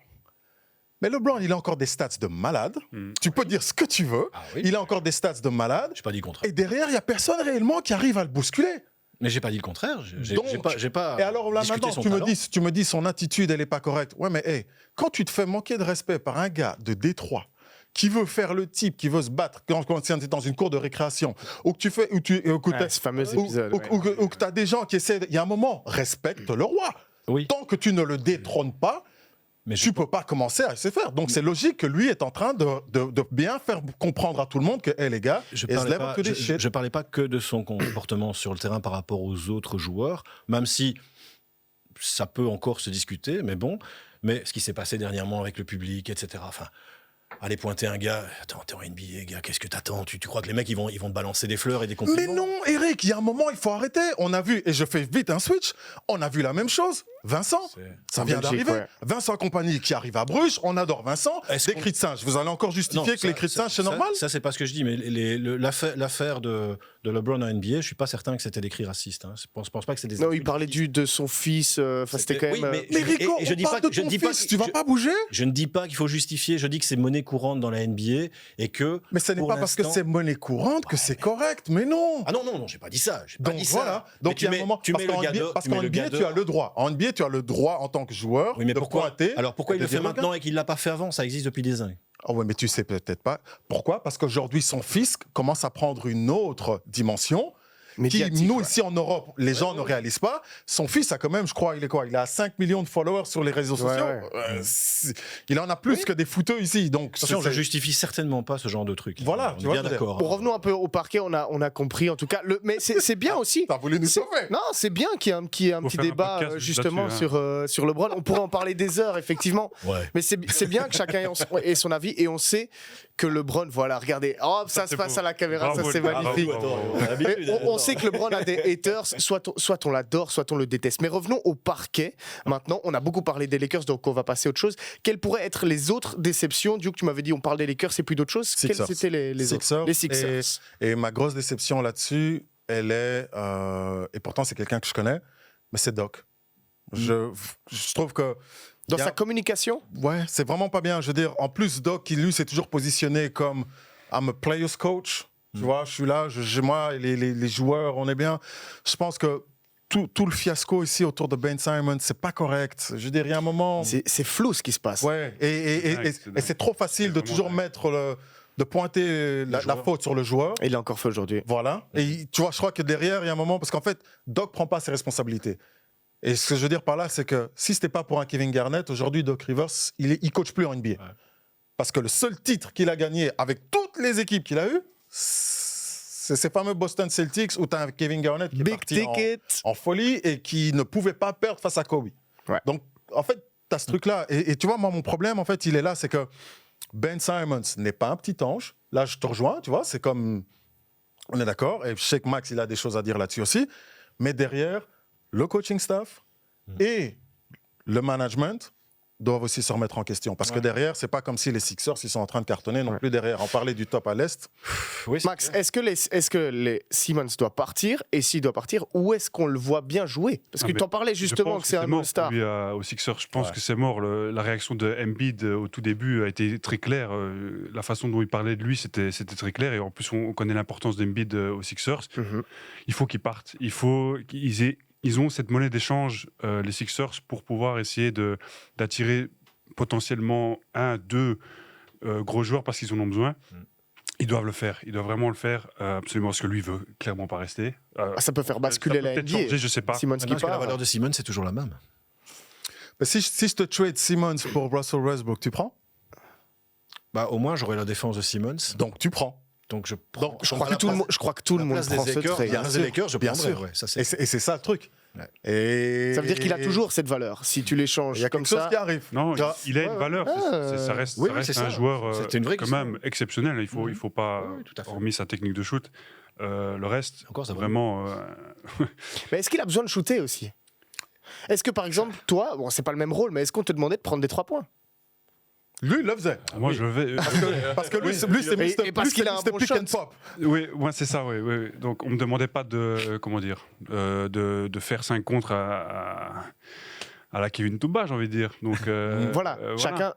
mais LeBron, il a encore des stats de malade. Tu peux dire ce que tu veux. Ah oui. Il a encore des stats de malade. Je n'ai pas dit le contraire. Et derrière, il n'y a personne réellement qui arrive à le bousculer. Mais j'ai pas dit le contraire. J'ai pas. Et alors là maintenant, tu me dis son attitude, elle est pas correcte. Ouais, mais hey, quand tu te fais manquer de respect par un gars de Détroit qui veut faire le type, qui veut se battre quand tu es dans une cour de récréation, ou que tu fais, ce fameux épisode, ou que tu as des gens qui essaient. Il y a un moment, respecte le roi. Oui. Tant que tu ne le détrônes pas. Mais tu ne peux pas commencer à se faire. Donc, c'est logique que lui est en train de bien faire comprendre à tout le monde que, hey, les gars, je ne parlais pas que de son comportement sur le terrain par rapport aux autres joueurs, même si ça peut encore se discuter, mais bon. Mais ce qui s'est passé dernièrement avec le public, etc. Enfin, aller pointer un gars, attends, t'es en NBA, gars, qu'est-ce que t'attends ? Tu crois que les mecs, ils vont te balancer des fleurs et des compliments ? Mais non, Eric, il y a un moment, il faut arrêter. On a vu, et je fais vite un switch, on a vu la même chose. Vincent, ça vient d'arriver. Ouais. Vincent Compagnie qui arrive à Bruges, on adore Vincent. Des cris de singe. Vous allez encore justifier que les cris de singe, c'est normal ? Ça, c'est pas ce que je dis, mais l'affaire de LeBron à NBA, je suis pas certain que c'était des cris racistes. Hein. Je pense pas que c'est des. Non, il parlait de son fils. C'était quand même. Mais Rico, on parle de ton fils. Tu vas pas bouger ? Je ne dis pas qu'il faut justifier. Je dis que c'est monnaie courante dans la NBA et que. Mais ce n'est pas parce que c'est monnaie courante que c'est correct. Mais non. Ah non, j'ai pas dit ça. Donc voilà. Donc il y a un moment. Parce qu'en NBA, tu as le droit. En NBA, tu as le droit en tant que joueur de pointer. Alors pourquoi il le fait maintenant et qu'il ne l'a pas fait avant ? Ça existe depuis des années. Oh ouais, mais tu sais peut-être pas. Pourquoi ? Parce qu'aujourd'hui, son fils commence à prendre une autre dimension. Qui, nous, ici en Europe, les gens ne réalisent pas. Son fils a quand même, je crois, il a 5 millions de followers sur les réseaux sociaux. Il en a plus que des footeux ici. Donc, attention, je ne justifie certainement pas ce genre de truc. Voilà, on est bien d'accord. Bon, revenons un peu au parquet, on a compris en tout cas. Mais c'est bien aussi. T'as voulu nous sauver. Non, c'est bien qu'il y ait un petit débat justement sur LeBron. On pourrait en parler des heures, effectivement. Ouais. Mais c'est bien que chacun ait son avis et on sait que LeBron, voilà, regardez, ça se passe à la caméra, ça c'est magnifique. On sait que LeBron a des haters, soit on l'adore, soit on le déteste. Mais revenons au parquet. Maintenant, on a beaucoup parlé des Lakers, donc on va passer à autre chose. Quelles pourraient être les autres déceptions ? Duke, tu m'avais dit on parle des Lakers, c'est plus d'autres choses. Quelles étaient les autres ? Les Sixers. Et ma grosse déception là-dessus, elle est, et pourtant c'est quelqu'un que je connais, mais c'est Doc. Je trouve que dans sa communication, ouais, c'est vraiment pas bien. Je veux dire, en plus, Doc, lui, s'est toujours positionné comme I'm a player's coach. Tu vois, je suis là, moi et les joueurs, on est bien. Je pense que tout le fiasco ici autour de Ben Simmons, c'est pas correct. Je veux dire, il y a un moment. C'est flou ce qui se passe. Ouais, et c'est trop facile de toujours de pointer la faute sur le joueur. Et il l'a encore fait aujourd'hui. Voilà. Et tu vois, je crois que derrière, il y a un moment, parce qu'en fait, Doc prend pas ses responsabilités. Et ce que je veux dire par là, c'est que si c'était pas pour un Kevin Garnett, aujourd'hui, Doc Rivers, il coach plus en NBA. Ouais. Parce que le seul titre qu'il a gagné avec toutes les équipes qu'il a eues, c'est ces fameux Boston Celtics où tu as un Kevin Garnett qui est parti en folie et qui ne pouvait pas perdre face à Kobe. Ouais. Donc, en fait, tu as ce truc-là. Et tu vois, moi, mon problème, en fait, il est là, c'est que Ben Simmons n'est pas un petit ange. Là, je te rejoins, tu vois, c'est comme... On est d'accord. Et je sais que Max, il a des choses à dire là-dessus aussi. Mais derrière, le coaching staff et le management doivent aussi se remettre en question. Parce que derrière, c'est pas comme si les Sixers ils sont en train de cartonner non plus derrière. On parlait du top à l'Est. Oui, Max, est-ce que les Simmons doit partir? Et s'il doit partir, où est-ce qu'on le voit bien jouer? Parce que tu en parlais justement que c'est un All-Star. Aux Sixers, je pense que c'est mort. La réaction de Embiid au tout début a été très claire. La façon dont il parlait de lui, c'était très clair. Et en plus, on connaît l'importance d'Embiid aux Sixers. Il faut qu'il parte. Il faut qu'ils aient... Ils ont cette monnaie d'échange, les Sixers, pour pouvoir essayer d'attirer potentiellement 1-2 gros joueurs parce qu'ils en ont besoin. Ils doivent le faire. Ils doivent vraiment le faire absolument parce que lui veut clairement pas rester. Ça peut faire basculer la NBA. Changer, je sais pas. Simmons qui part. La valeur de Simmons, c'est toujours la même. Mais si je te trade Simmons pour Russell Westbrook, tu prends? Au moins, j'aurai la défense de Simmons. Donc tu prends. Donc je prends. Je crois que tout le monde prend ce trade. Bien sûr, les Lakers, je bien prendrai. sûr. Ouais, Et c'est ça le truc. Ouais. Et... Ça veut dire qu'il a toujours cette valeur. Si tu l'échanges, il y a quelque chose qui arrive. Non, il a une valeur. Ça reste un joueur quand même exceptionnel. Il faut pas, hormis sa technique de shoot, le reste, encore, ça vraiment. Mais est-ce qu'il a besoin de shooter aussi? Est-ce que par exemple, toi, bon, c'est pas le même rôle, mais est-ce qu'on te demandait de prendre des 3 points? Lui, il le faisait. Moi, je le vais. Parce que lui, c'est parce qu'il a un bon pick and pop. Oui, c'est ça, oui. Donc, on me demandait pas de, de faire 5 contre à la Kevin Touba, j'ai envie de dire. Donc, voilà, chacun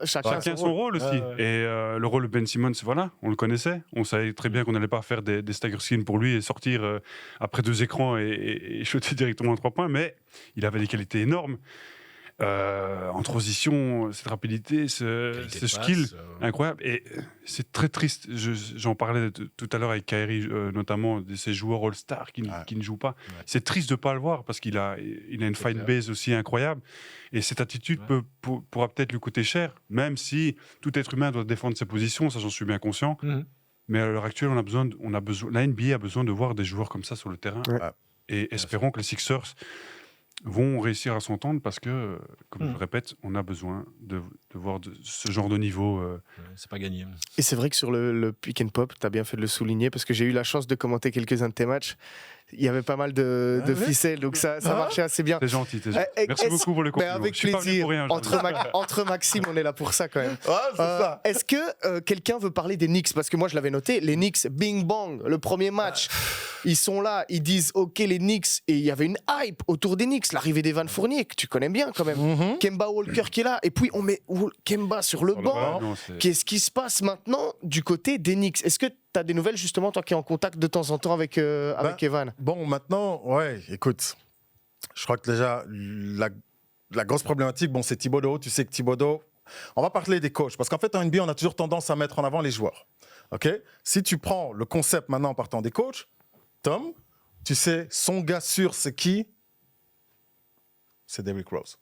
son rôle aussi. Et le rôle de Ben Simmons, voilà, on le connaissait. On savait très bien qu'on n'allait pas faire des stagger screens pour lui et sortir après 2 écrans et shooter directement à 3 points, mais il avait des qualités énormes. En transition, cette rapidité, ce skill incroyable. Et c'est très triste. J'en parlais tout à l'heure avec Kyrie, notamment de ces joueurs All-Star qui ne jouent pas. Ouais. C'est triste de ne pas le voir parce qu'il a une fan base aussi incroyable. Et cette attitude pourra peut-être lui coûter cher, même si tout être humain doit défendre ses positions, ça j'en suis bien conscient. Mais à l'heure actuelle, la NBA a besoin de voir des joueurs comme ça sur le terrain. Ouais. Et espérons que les Sixers vont réussir à s'entendre parce que, comme je le répète, on a besoin de voir ce genre de niveau. C'est pas gagné. Et c'est vrai que sur le pick and pop, tu as bien fait de le souligner parce que j'ai eu la chance de commenter quelques-uns de tes matchs. Il y avait pas mal de ficelles, donc ça marchait assez bien. C'est gentil, t'es gentil. Merci beaucoup pour le compliment. Avec plaisir. Rien, entre Maxime, on est là pour ça quand même. Ça. Est-ce que quelqu'un veut parler des Knicks? Parce que moi, je l'avais noté. Les Knicks, bing bang, le premier match. Ils sont là, ils disent OK, les Knicks. Et il y avait une hype autour des Knicks. L'arrivée d'Evan Fournier, que tu connais bien quand même. Kemba Walker qui est là. Et puis, on met Kemba sur le banc. Qu'est-ce qui se passe maintenant du côté des Knicks? Est-ce que tu as des nouvelles, justement, toi qui es en contact de temps en temps avec Evan? Bon, maintenant, écoute, je crois que déjà, la grosse problématique, c'est Thibodeau. Tu sais que Thibodeau, on va parler des coachs. Parce qu'en fait, en NBA, on a toujours tendance à mettre en avant les joueurs. Okay? Si tu prends le concept maintenant en partant des coachs, Tom, tu sais, son gars sûr, c'est qui? C'est Derrick Rose.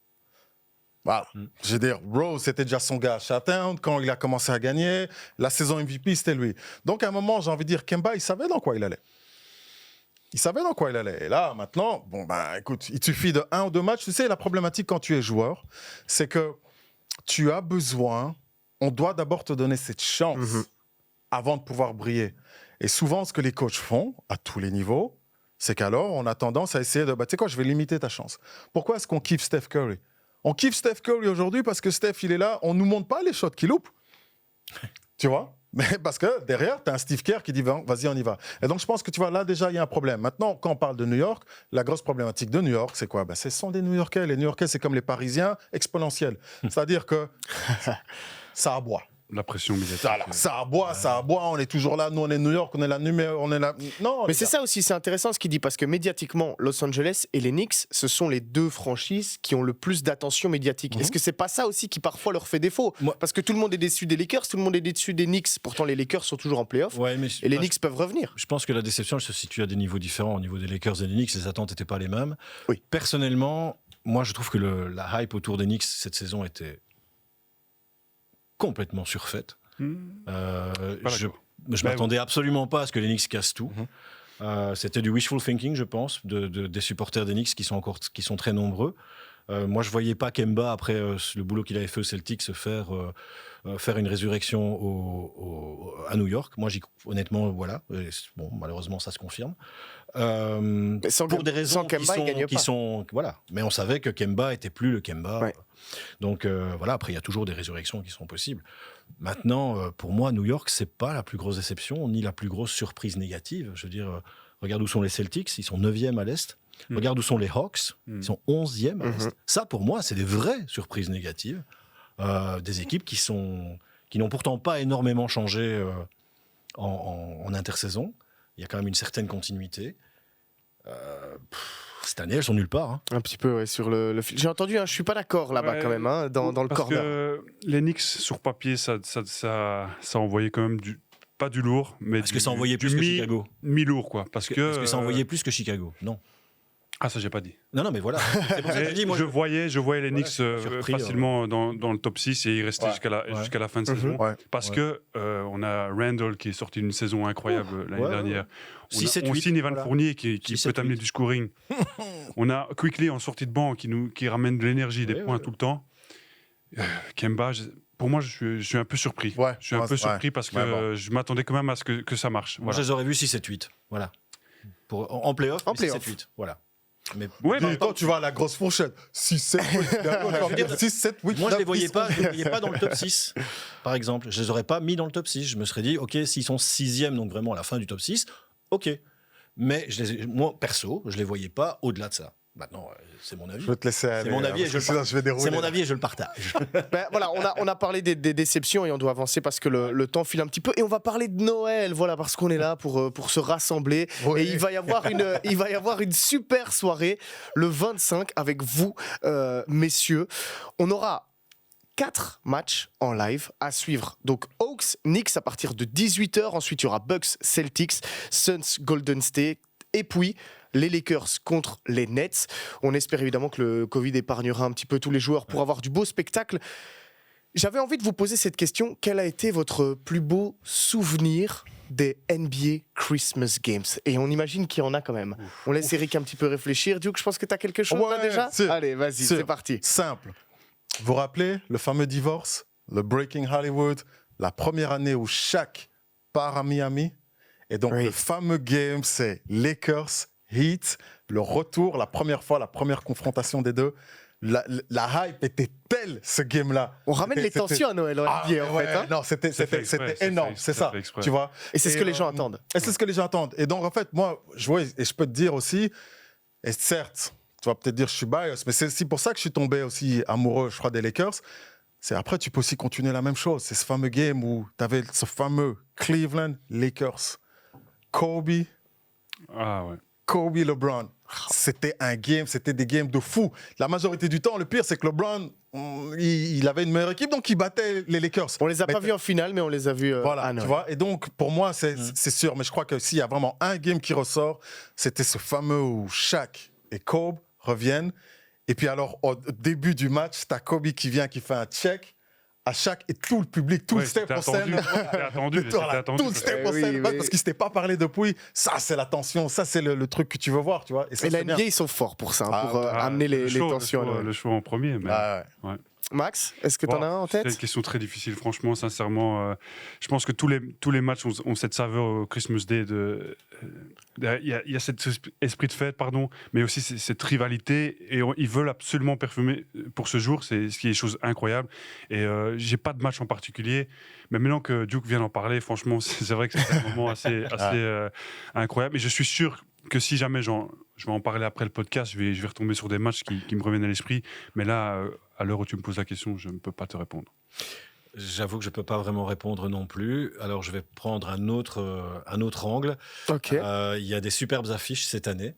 Voilà. Je veux dire, Rose, c'était déjà son gars à Chatham quand il a commencé à gagner. La saison MVP, c'était lui. Donc, à un moment, j'ai envie de dire, Kemba, il savait dans quoi il allait. Et là, maintenant, écoute, il suffit de 1 ou 2 matchs. Tu sais, la problématique quand tu es joueur, c'est que tu as besoin, on doit d'abord te donner cette chance avant de pouvoir briller. Et souvent, ce que les coachs font, à tous les niveaux, c'est qu'alors, on a tendance à essayer de, tu sais quoi, je vais limiter ta chance. Pourquoi est-ce qu'on kiffe Steph Curry? On kiffe Steph Curry aujourd'hui parce que Steph, il est là, on ne nous montre pas les shots qu'il loupe. Tu vois? Mais parce que derrière, tu as un Steve Kerr qui dit vas-y, on y va. Et donc, je pense que tu vois, là, déjà, il y a un problème. Maintenant, quand on parle de New York, la grosse problématique de New York, c'est quoi? Ce sont des New-Yorkais. Les New-Yorkais, c'est comme les Parisiens, exponentiels. C'est-à-dire que ça aboie. La pression médiatique. Ça aboie, on est toujours là, nous on est New York, on est la numéro, on est là. Non. Mais c'est ça aussi, c'est intéressant ce qu'il dit, parce que médiatiquement, Los Angeles et les Knicks, ce sont les 2 franchises qui ont le plus d'attention médiatique. Est-ce que c'est pas ça aussi qui parfois leur fait défaut? Parce que tout le monde est déçu des Lakers, tout le monde est déçu des Knicks, pourtant les Lakers sont toujours en play-off, et les Knicks peuvent revenir. Je pense que la déception, elle se situe à des niveaux différents. Au niveau des Lakers et des Knicks, les attentes n'étaient pas les mêmes. Oui. Personnellement, moi je trouve que la hype autour des Knicks cette saison était complètement surfaite. Je m'attendais absolument pas à ce que les Knicks cassent tout. C'était du wishful thinking, je pense, des supporters des Knicks qui sont très nombreux. Moi, je voyais pas Kemba, après le boulot qu'il avait fait au Celtics, faire une résurrection à New York. Moi, honnêtement, voilà. Bon, malheureusement, ça se confirme. Pour des raisons qui sont voilà. Mais on savait que Kemba était plus le Kemba. Ouais. Donc voilà. Après, il y a toujours des résurrections qui sont possibles. Maintenant, pour moi, New York, c'est pas la plus grosse déception ni la plus grosse surprise négative. Je veux dire, regarde où sont les Celtics, ils sont 9e à l'Est. Regarde où sont les Hawks, ils sont 11e à l'Est. Ça, pour moi, c'est des vraies surprises négatives. Des équipes qui n'ont pourtant pas énormément changé en intersaison. Il y a quand même une certaine continuité. Cette année, elles sont nulle part. Hein. Un petit peu, ouais, sur le fil. J'ai entendu, je ne suis pas d'accord là-bas quand même, hein, dans le corner. Parce que les Knicks, sur papier, ça envoyait quand même pas du lourd, mais Est-ce que ça envoyait plus que Chicago ? Mi-lourd, quoi. Est-ce que ça envoyait plus que Chicago ? Non. Ah, ça, j'ai pas dit. Non, mais voilà. C'est pour ça que je dis, moi, je voyais les Knicks facilement dans le top 6 et y rester jusqu'à la fin de saison. Parce que on a Randall qui est sorti d'une saison incroyable l'année dernière. On signe Evan Fournier qui peut amener du scoring. On a Quickly en sortie de banc qui ramène de l'énergie, des points tout le temps. Kemba, pour moi, je suis un peu surpris. Je suis un peu surpris parce que je m'attendais quand même à ce que ça marche. Moi, je les aurais vus 6-7-8. Voilà. En play-off, 6-7-8. Voilà. Mais toi, tu vas à la grosse fourchette. 6, 7, 8. 6, 7, 8. Moi, je ne les voyais pas dans le top 6, par exemple. Je ne les aurais pas mis dans le top 6. Je me serais dit, OK, s'ils sont 6e, donc vraiment à la fin du top 6, OK. Mais moi, perso, je ne les voyais pas au-delà de ça. Maintenant, c'est mon avis. Je vais te laisser aller. C'est mon avis et je le partage. Voilà, on a parlé des déceptions et on doit avancer parce que le temps file un petit peu. Et on va parler de Noël, voilà, parce qu'on est là pour se rassembler. Oui. Et il va y avoir une super soirée le 25 avec vous, messieurs. On aura 4 matchs en live à suivre. Donc Hawks, Knicks à partir de 18h. Ensuite, il y aura Bucks, Celtics, Suns, Golden State. Et puis, les Lakers contre les Nets. On espère évidemment que le Covid épargnera un petit peu tous les joueurs pour avoir du beau spectacle. J'avais envie de vous poser cette question. Quel a été votre plus beau souvenir des NBA Christmas Games ? Et on imagine qu'il y en a quand même. On laisse Eric un petit peu réfléchir. Duke, je pense que tu as quelque chose là déjà ? Allez, vas-y, c'est parti. Simple. Vous vous rappelez le fameux divorce, le Breaking Hollywood, la première année où Shaq part à Miami ? Et donc, le fameux game, c'est Lakers, Heat, le retour, la première confrontation des deux. La hype était telle, ce game-là. On ramène les tensions à Noël en NBA, en fait. Hein. Non, c'était énorme, c'est ça, tu vois. Et c'est ce que les gens attendent. Et c'est ce que les gens attendent. Et donc, en fait, moi, je peux te dire aussi, et certes, tu vas peut-être dire que je suis bias, mais c'est aussi pour ça que je suis tombé aussi amoureux, je crois, des Lakers. C'est après, tu peux aussi continuer la même chose. C'est ce fameux game où tu avais ce fameux Cleveland Lakers. Kobe, LeBron. C'était un game, c'était des games de fou. La majorité du temps, le pire, c'est que LeBron, il avait une meilleure équipe, donc il battait les Lakers. On les a pas vus en finale, mais on les a vus voilà, tu vois. Et donc, pour moi, c'est sûr. Mais je crois que s'il y a vraiment un game qui ressort, c'était ce fameux où Shaq et Kobe reviennent. Et puis alors, au début du match, t'as Kobe qui vient, qui fait un check. À Shaq et tout le public, tout le step en scène. Tout le step en scène, parce qu'il ne s'était pas parlé depuis. Ça, c'est la tension, ça, c'est le truc que tu veux voir, tu vois. Et la NBA, ils sont forts pour ça, pour amener les tensions. Le show en premier, mais... Max, est-ce que tu en as un en tête ? C'est une question très difficile, franchement, sincèrement. Je pense que tous les matchs ont cette saveur au Christmas Day. Il y a cet esprit de fête, mais aussi cette rivalité. Et ils veulent absolument perfumer pour ce jour, c'est ce qui est une chose incroyable. Et j'ai pas de match en particulier. Mais maintenant que Duke vient d'en parler, franchement, c'est vrai que c'est un moment assez incroyable. Et je suis sûr que si jamais je vais en parler après le podcast, je vais retomber sur des matchs qui me reviennent à l'esprit. Mais là, à l'heure où tu me poses la question, je ne peux pas te répondre. J'avoue que je ne peux pas vraiment répondre non plus. Alors, je vais prendre un autre angle. Okay. Il y a des superbes affiches cette année.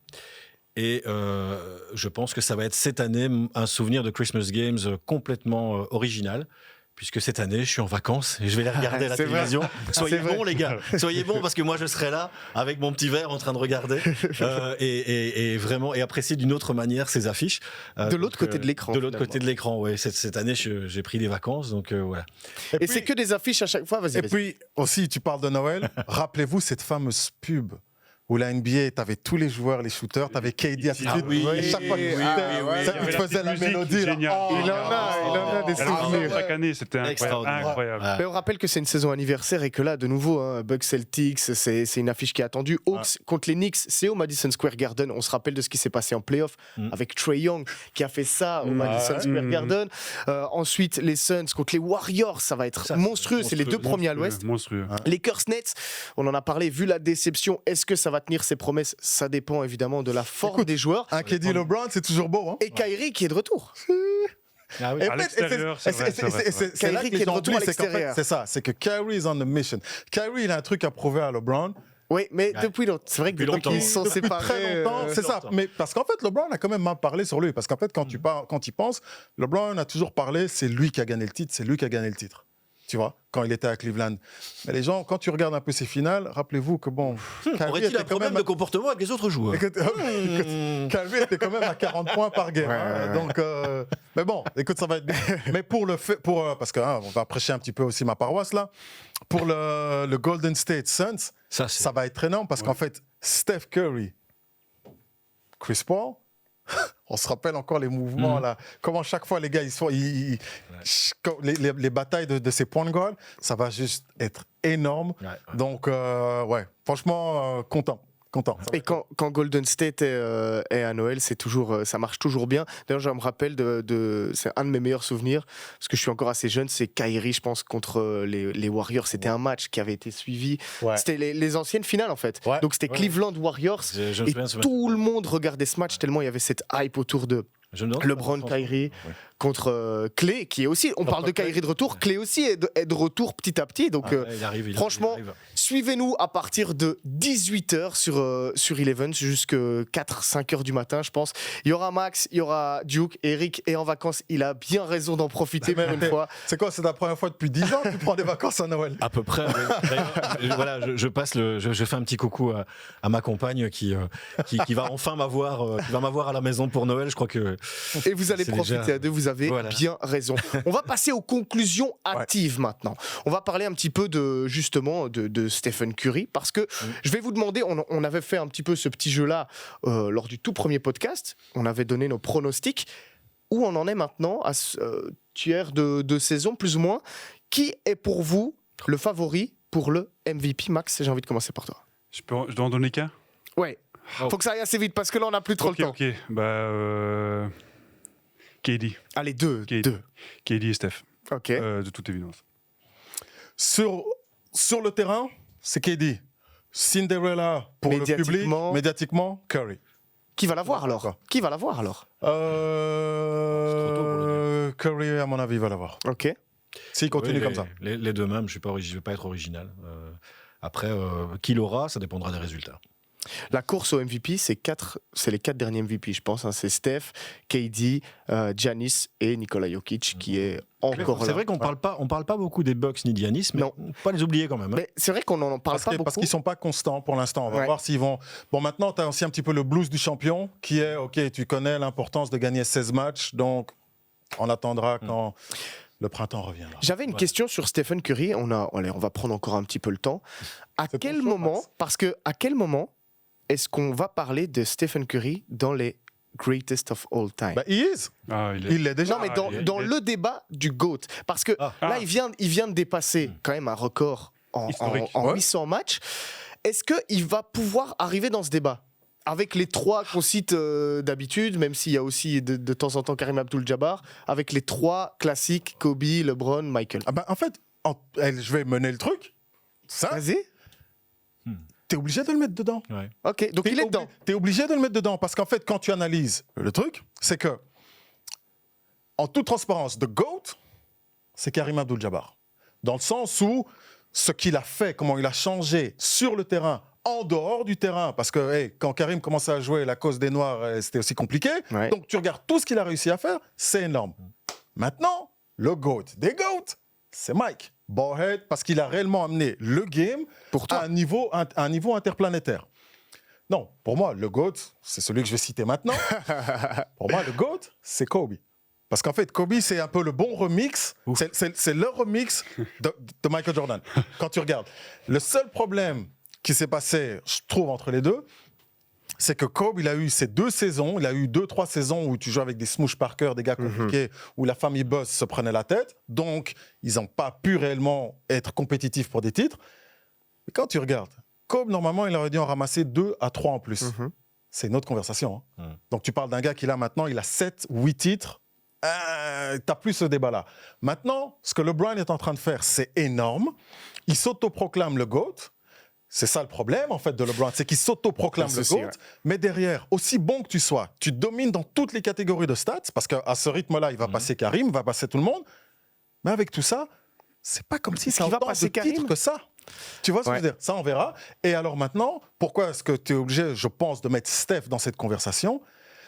Et je pense que ça va être cette année un souvenir de Christmas Games complètement original. Puisque cette année, je suis en vacances et je vais les regarder à la télévision. Soyez bons, les gars. Soyez bons, parce que moi, je serai là avec mon petit verre en train de regarder et vraiment et apprécier d'une autre manière ces affiches. De l'autre côté de l'écran. De l'autre côté de l'écran, oui. Cette année, j'ai pris des vacances, donc voilà. Et puis, c'est que des affiches à chaque fois. Vas-y. Puis aussi, tu parles de Noël. Rappelez-vous cette fameuse pub où la NBA, tu avais tous les joueurs, les shooters, tu avais KD Attitude. Et chaque fois qu'il il faisait la mélodie. Il en a des souvenirs. Chaque année, c'était incroyable. Mais on rappelle que c'est une saison anniversaire et que là, de nouveau, Bucks Celtics, c'est une affiche qui est attendue. Hawks contre les Knicks, c'est au Madison Square Garden. On se rappelle de ce qui s'est passé en playoff avec Trae Young qui a fait ça au Madison Square Garden. Ensuite, les Suns contre les Warriors, ça va être monstrueux. C'est les deux premiers à l'Ouest. Lakers Nets, on en a parlé. Vu la déception, est-ce que ça va tenir ses promesses? Ça dépend évidemment de la forme des joueurs. Un KD LeBron, c'est toujours beau. Hein. Et Kyrie qui est de retour. Ah oui. À l'extérieur, c'est là que les gens oublient, c'est ça, c'est que Kyrie is on a mission. Kyrie, il a un truc à prouver à LeBron. Oui, mais depuis longtemps, c'est vrai que depuis qu'ils sont séparés, très longtemps, c'est ça. Mais parce qu'en fait, LeBron a quand même mal parlé sur lui. Parce qu'en fait, quand il pense, LeBron a toujours parlé, c'est lui qui a gagné le titre, Tu vois, quand il était à Cleveland. Mais les gens, quand tu regardes un peu ses finales, rappelez-vous que aurait-il un problème de comportement avec les autres joueurs? Kyrie était quand même à 40 points par game. Donc, mais bon, écoute, ça va être bien. Mais parce que on va prêcher un petit peu aussi ma paroisse là. Pour le Golden State Suns, ça va être énorme parce qu'en fait, Steph Curry, Chris Paul. On se rappelle encore les mouvements là, comment chaque fois les gars les batailles de ces points de goal, ça va juste être énorme. Donc franchement content. Et quand Golden State est à Noël, c'est toujours, ça marche toujours bien. D'ailleurs, je me rappelle c'est un de mes meilleurs souvenirs, parce que je suis encore assez jeune, c'est Kyrie, je pense, contre les Warriors. C'était un match qui avait été suivi. C'était les anciennes finales, en fait. Donc c'était Cleveland Warriors. Et tout le monde regardait ce match tellement il y avait cette hype autour de LeBron, Kyrie contre Klay, qui est aussi, on parle de Kyrie de retour, Klay aussi est de retour petit à petit. Donc franchement, suivez-nous à partir de 18h sur Eleven jusqu'à 4-5h du matin, je pense. Il y aura Max, il y aura Duke, Eric est en vacances, il a bien raison d'en profiter pour une fois. C'est quoi, c'est la première fois depuis 10 ans que tu prends des vacances à Noël? À peu près. Voilà, je fais un petit coucou à ma compagne qui va enfin m'avoir à la maison pour Noël. Je crois que et vous allez profiter à deux, vous avez bien raison. On va passer aux conclusions hâtives maintenant. On va parler un petit peu de Stephen Curry, parce que je vais vous demander, on avait fait un petit peu ce petit jeu-là lors du tout premier podcast, on avait donné nos pronostics, où on en est maintenant à ce tiers de saison, plus ou moins. Qui est pour vous le favori pour le MVP? Max, j'ai envie de commencer par toi. Je dois en donner qu'un? Ouais. Faut que ça aille assez vite parce que là on n'a plus trop le temps. Ok, KD. Allez, deux. KD et Steph. Ok. De toute évidence. Sur le terrain, c'est KD. Cinderella pour le public, médiatiquement, Curry. Qui va l'avoir alors? Curry, à mon avis, va l'avoir. Ok. S'il continue comme ça. Les deux mêmes, je ne vais pas être original. Après, qui l'aura, ça dépendra des résultats. La course au MVP, c'est les 4 derniers MVP, je pense. C'est Steph, KD, Giannis et Nikola Jokic qui est encore là. C'est vrai qu'on parle pas beaucoup des Bucks ni Giannis, mais on ne peut pas les oublier quand même. Mais c'est vrai qu'on n'en parle pas beaucoup. Parce qu'ils ne sont pas constants pour l'instant. On va voir s'ils vont... Bon, maintenant, tu as aussi un petit peu le blues du champion qui est, OK, tu connais l'importance de gagner 16 matchs, donc on attendra quand... Le printemps reviendra. J'avais une question sur Stephen Curry. On va prendre encore un petit peu le temps. À quel moment est-ce qu'on va parler de Stephen Curry dans les greatest of all time? Il l'est déjà. Non, mais dans le débat du GOAT. Parce que là, il vient de dépasser quand même un record en 800 matchs. Est-ce qu'il va pouvoir arriver dans ce débat? Avec les 3 qu'on cite d'habitude, même s'il y a aussi de temps en temps Karim Abdul-Jabbar, avec les 3 classiques, Kobe, LeBron, Michael. En fait, je vais mener le truc. Vas-y. T'es obligé de le mettre dedans. Ouais. Ok, donc il est dedans. T'es obligé de le mettre dedans parce qu'en fait, quand tu analyses le truc, c'est que, en toute transparence, the GOAT, c'est Karim Abdul-Jabbar. Dans le sens où ce qu'il a fait, comment il a changé sur le terrain, en dehors du terrain, parce que quand Karim commençait à jouer la cause des Noirs, c'était aussi compliqué. Ouais. Donc tu regardes tout ce qu'il a réussi à faire, c'est énorme. Maintenant, le GOAT des GOAT, c'est Mike Ballhead, parce qu'il a réellement amené le game à un niveau interplanétaire. Non, pour moi, le GOAT, c'est celui que je vais citer maintenant. Pour moi, le GOAT, c'est Kobe. Parce qu'en fait, Kobe, c'est un peu le bon remix. C'est le remix de Michael Jordan. Quand tu regardes. Le seul problème qui s'est passé, je trouve, entre les deux, c'est que Kobe, il a eu ces 2 saisons, il a eu 2-3 saisons où tu joues avec des Smoosh Parker, des gars compliqués, où la famille Boss se prenait la tête. Donc, ils n'ont pas pu réellement être compétitifs pour des titres. Mais quand tu regardes, Kobe, normalement, il aurait dû en ramasser 2 à 3 en plus. C'est une autre conversation. Hein. Donc, tu parles d'un gars qui, là, maintenant, il a 7, 8 titres. Tu n'as plus ce débat-là. Maintenant, ce que LeBron est en train de faire, c'est énorme. Il s'autoproclame le GOAT. C'est ça le problème, en fait, de LeBron, c'est qu'il s'autoproclame le GOAT, mais derrière, aussi bon que tu sois, tu domines dans toutes les catégories de stats, parce qu'à ce rythme-là, il va passer Karim, il va passer tout le monde, mais avec tout ça, c'est pas comme si ça va passer Karim que ça. Tu vois ce que je veux dire? Ça, on verra. Et alors maintenant, pourquoi est-ce que tu es obligé, je pense, de mettre Steph dans cette conversation?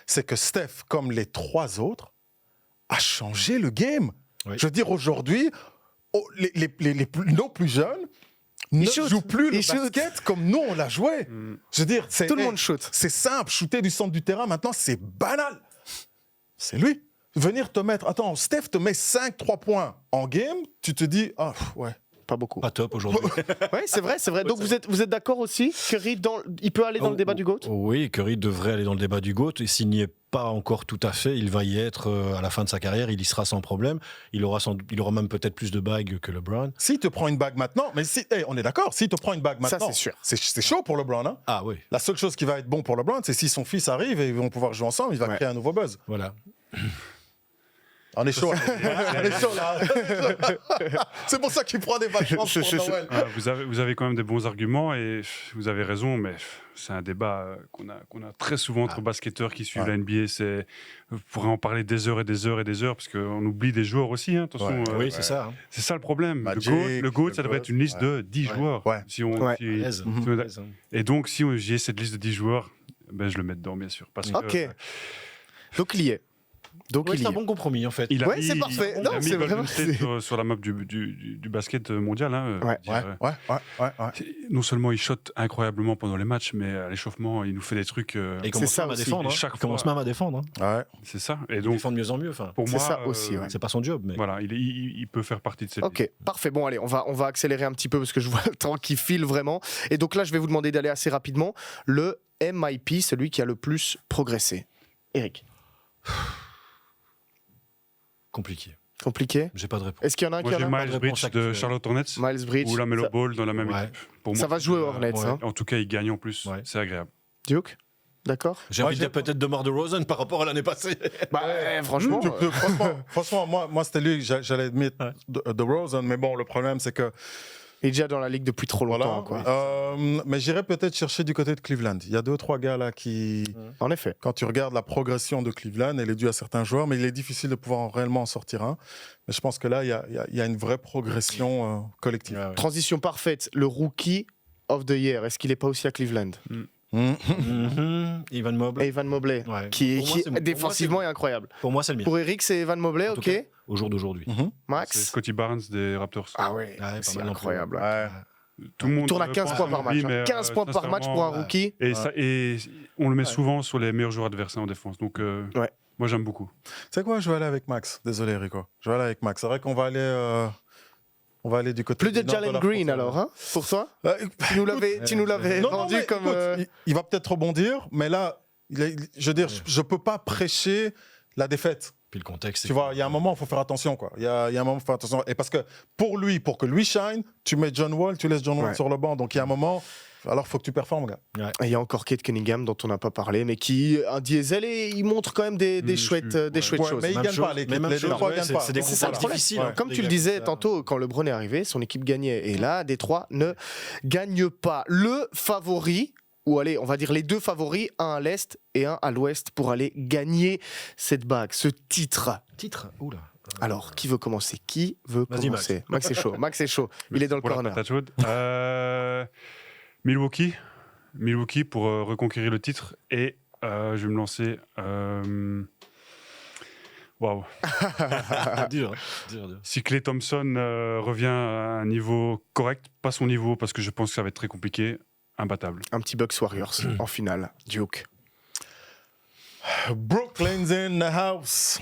C'est que Steph, comme les 3 autres, a changé le game. Oui. Je veux dire, aujourd'hui, nos plus jeunes ne jouent plus le basket comme nous, on l'a joué. Je veux dire, tout le monde shoot. C'est simple, shooter du centre du terrain, maintenant, c'est banal. C'est lui. Venir te mettre... Attends, Steph te met 5-3 points en game, tu te dis, ah, ouais. Pas beaucoup. Pas top aujourd'hui. Oui, c'est vrai. Donc vous êtes d'accord aussi? Curry, il peut aller dans le débat du GOAT? Oui, Curry devrait aller dans le débat du GOAT. Et s'il n'y est pas encore tout à fait, il va y être à la fin de sa carrière. Il y sera sans problème. Il aura même peut-être plus de bagues que LeBron. S'il te prend une bague maintenant, mais on est d'accord, s'il te prend une bague maintenant, ça, c'est sûr. C'est chaud pour LeBron. Hein. Ah oui. La seule chose qui va être bon pour LeBron, c'est si son fils arrive et ils vont pouvoir jouer ensemble, il va créer un nouveau buzz. Voilà. On est chaud. On est chaud là. C'est pour ça qu'il prend des vaches pour Noël. Vous avez quand même des bons arguments et vous avez raison, mais c'est un débat qu'on a très souvent entre basketteurs qui suivent la NBA. Vous pourrez en parler des heures et des heures et des heures parce qu'on oublie des joueurs aussi. Hein, attention, oui, c'est ça. Hein. C'est ça le problème. Le GOAT, ça devrait être une liste de 10 joueurs. Ouais. Et donc, si j'ai cette liste de 10 joueurs, ben, je le mets dedans, bien sûr. Ok. Donc, il y est. Donc c'est un bon compromis en fait. C'est parfait. Il a mis Golden State sur la map du basket mondial. Hein, non seulement il shot incroyablement pendant les matchs, mais à l'échauffement, il nous fait des trucs. Et il commence même à défendre. Il commence même à défendre. Ouais. C'est ça. Et donc, il défend de mieux en mieux. Pour moi, c'est ça aussi. C'est pas son job, mais voilà, il peut faire partie de cette. Ok, liste. Parfait. Bon, allez, on va accélérer un petit peu parce que je vois le temps qui file vraiment. Et donc là, je vais vous demander d'aller assez rapidement. Le MIP, celui qui a le plus progressé. Eric. Compliqué. J'ai pas de réponse. Est-ce qu'il y en a un qui a Miles Bridges de Charlotte Hornets. Miles Bridges. Ou la Melo Ball dans la même équipe. Pour moi, ça va jouer aux Hornets. Hein. En tout cas, il gagne en plus. Ouais. C'est agréable. Duke, d'accord. J'ai envie de dire peut-être DeMar DeRozan par rapport à l'année passée. Franchement. Franchement, moi c'était lui. J'allais mettre DeRozan, mais bon, le problème c'est que. Il est déjà dans la ligue depuis trop longtemps. Voilà. Quoi. Mais j'irais peut-être chercher du côté de Cleveland. Il y a 2-3 gars là qui... En effet. Quand tu regardes la progression de Cleveland, elle est due à certains joueurs, mais il est difficile de pouvoir réellement en sortir un. Mais je pense que là, il y a une vraie progression collective. Ouais. Transition parfaite. Le Rookie of the Year, est-ce qu'il n'est pas aussi à Cleveland? Evan Mobley, qui défensivement est incroyable. Pour moi, c'est le mien. Pour Eric, c'est Evan Mobley, ok. Cas, au jour d'aujourd'hui. Max. C'est Scotty Barnes des Raptors. Ah ouais, c'est incroyable. Tout le monde tourne à 15 points par match. 15 points par match pour un rookie. Et on le met souvent sur les meilleurs joueurs adversaires en défense. Donc, moi, j'aime beaucoup. C'est quoi? Je vais aller avec Max. Désolé, Rico. Je vais aller avec Max. C'est vrai qu'on va aller. On va aller du côté. Plus de Jalen Green alors, hein, pour toi? Tu nous l'avais vendu comme. Écoute, il va peut-être rebondir, mais là, je veux dire, je peux pas prêcher la défaite. Puis le contexte. Tu vois, il y a un moment, il faut faire attention, quoi. Il y a un moment, il faut faire attention. Et parce que pour que lui shine, tu mets John Wall, tu laisses John Wall sur le banc. Donc il y a un moment. Alors, il faut que tu performes, gars. Et il y a encore Kate Cunningham, dont on n'a pas parlé, mais qui un diesel et il montre quand même des chouettes choses. Mais il ne gagne pas, les Détroit gagnent pas. C'est des contextes difficiles. Comme tu le disais tantôt, quand LeBron est arrivé, son équipe gagnait. Et là, Détroit ne gagne pas. Le favori, ou allez, on va dire les deux favoris, un à l'Est et un à l'Ouest, pour aller gagner cette bague, ce titre. Oula. Alors, qui veut commencer? Max est chaud. Max est chaud. Il est dans le corner. Milwaukee pour reconquérir le titre et je vais me lancer. Waouh. dur. Si Klay Thompson revient à un niveau correct, pas son niveau parce que je pense que ça va être très compliqué, imbattable. Un petit Bucks Warriors en finale. Duke. Brooklyn's in the house.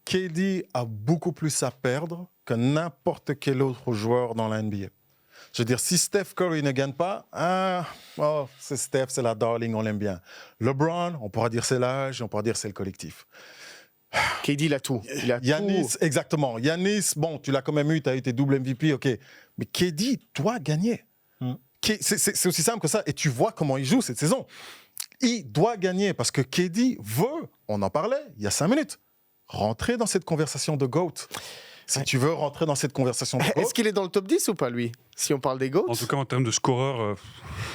KD a beaucoup plus à perdre que n'importe quel autre joueur dans la NBA. Je veux dire, si Steph Curry ne gagne pas, c'est Steph, c'est la darling, on l'aime bien. LeBron, on pourra dire c'est l'âge, on pourra dire c'est le collectif. KD, il a tout. Giannis, exactement. Giannis, bon, tu l'as quand même eu, tu as eu tes double MVP, ok. Mais KD doit gagner. C'est aussi simple que ça. Et tu vois comment il joue cette saison. Il doit gagner parce que KD veut, on en parlait il y a 5 minutes, rentrer dans cette conversation de GOAT. Si tu veux rentrer dans cette conversation de GOAT. Est-ce qu'il est dans le top 10 ou pas, lui, si on parle des GOAT? En tout cas, en termes de scoreur,